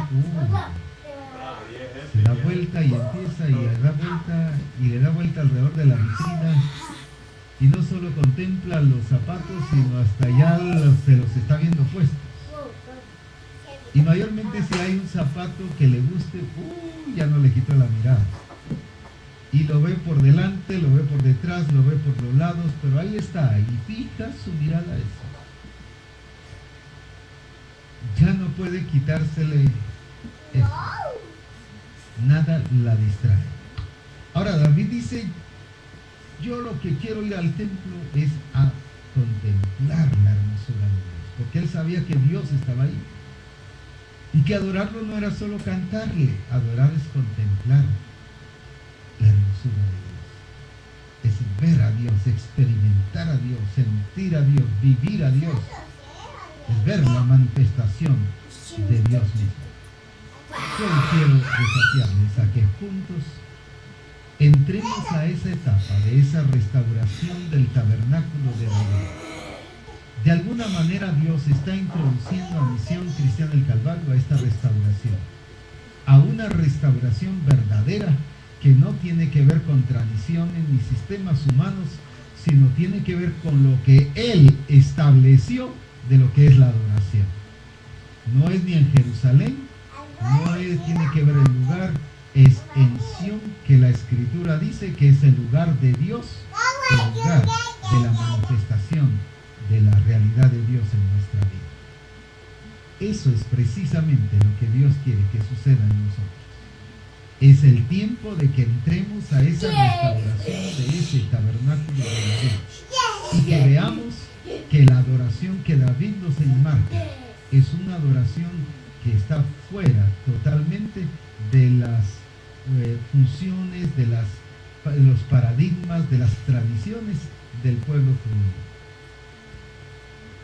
se da vuelta y empieza y le da vuelta alrededor de la vitrina, y no solo contempla los zapatos, sino hasta ya se los está viendo puestos. Y mayormente si hay un zapato que le guste, ya no le quita la mirada. Y lo ve por delante, lo ve por detrás, lo ve por los lados, pero ahí está, y fija su mirada a eso. Ya no puede quitársele eso. Nada la distrae. Ahora David dice: yo lo que quiero ir al templo es a contemplar la hermosura de Dios, porque él sabía que Dios estaba ahí, y que adorarlo no era solo cantarle, adorar es contemplar la hermosura de Dios, es ver a Dios, experimentar a Dios, sentir a Dios, vivir a Dios, es ver la manifestación de Dios mismo. Yo quiero desafiarles a que juntos entremos a esa etapa de esa restauración del tabernáculo de David. De alguna manera Dios está introduciendo a Misión Cristiana del Calvario a esta restauración, a una restauración verdadera que no tiene que ver con tradiciones ni sistemas humanos, sino tiene que ver con lo que Él estableció de lo que es la adoración. No es ni en Jerusalén, tiene que ver el lugar, es en Sión, que la Escritura dice que es el lugar de Dios, el lugar de la manifestación de la realidad de Dios en nuestra vida. Eso es precisamente lo que Dios quiere que suceda en nosotros. Es el tiempo de que entremos a esa restauración de ese tabernáculo de David, y que veamos que la adoración que David nos enmarca es una adoración que está fuera totalmente de las funciones, de los paradigmas, de las tradiciones del pueblo judío.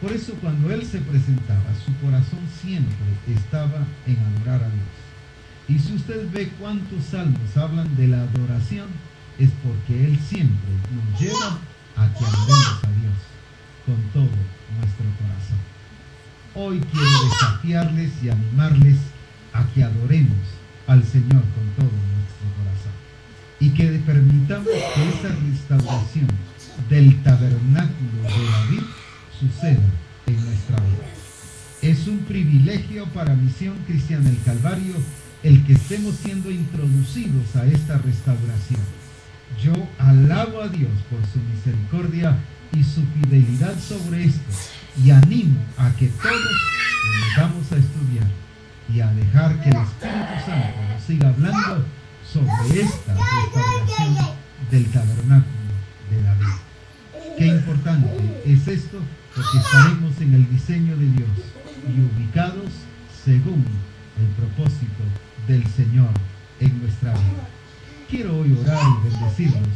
Por eso cuando él se presentaba, su corazón siempre estaba en adorar a Dios. Y si usted ve cuántos salmos hablan de la adoración, es porque él siempre nos lleva a que adoremos a Dios con todo nuestro corazón. Hoy quiero desafiarles y animarles a que adoremos al Señor con todo nuestro corazón, y que permitamos que esa restauración del tabernáculo de David suceda en nuestra vida. Es un privilegio para Misión Cristiana del Calvario el que estemos siendo introducidos a esta restauración. Yo alabo a Dios por su misericordia y su fidelidad sobre esto, y animo a que todos nos vamos a estudiar y a dejar que el Espíritu Santo nos siga hablando sobre esta restauración del tabernáculo de David. Qué importante es esto, porque estaremos en el diseño de Dios y ubicados según el propósito del Señor en nuestra vida. Quiero hoy orar y bendecirlos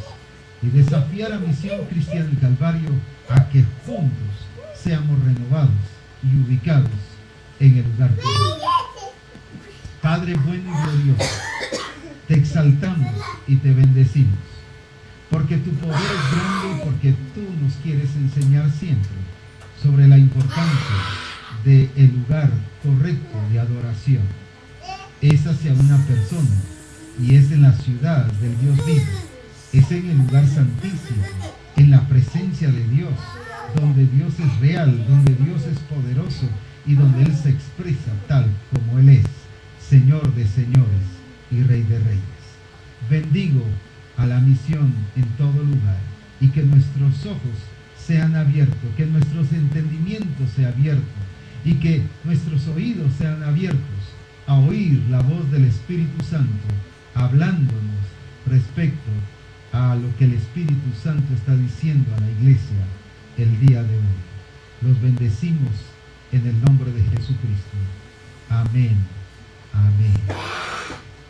y desafiar a Misión Cristiana del Calvario a que juntos seamos renovados y ubicados en el lugar correcto. Padre bueno y glorioso, te exaltamos y te bendecimos, porque tu poder es grande y porque tú nos quieres enseñar siempre sobre la importancia del lugar correcto de adoración. Es hacia una persona y es en la ciudad del Dios vivo, es en el lugar santísimo, en la presencia de Dios, donde Dios es real, donde Dios es poderoso y donde Él se expresa tal como Él es, Señor de señores y Rey de reyes. Bendigo a la misión en todo lugar y que nuestros ojos sean abiertos, que nuestros entendimientos sean abiertos y que nuestros oídos sean abiertos a oír la voz del Espíritu Santo hablándonos respecto a lo que el Espíritu Santo está diciendo a la iglesia el día de hoy. Los bendecimos en el nombre de Jesucristo. Amén. Amén.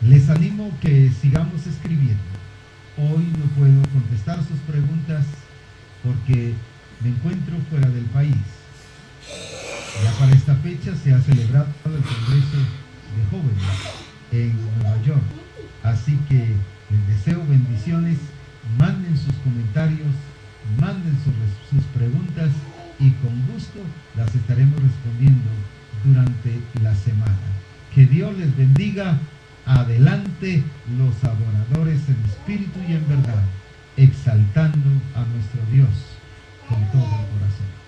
Les animo que sigamos escribiendo. Hoy no puedo contestar sus preguntas porque me encuentro fuera del país. Ya para esta fecha se ha celebrado el Congreso de Jóvenes en Nueva York. Así que les deseo bendiciones. Manden sus comentarios, manden sus preguntas y con gusto las estaremos respondiendo durante la semana. Que Dios les bendiga. Adelante los adoradores en espíritu y en verdad, exaltando a nuestro Dios con todo el corazón.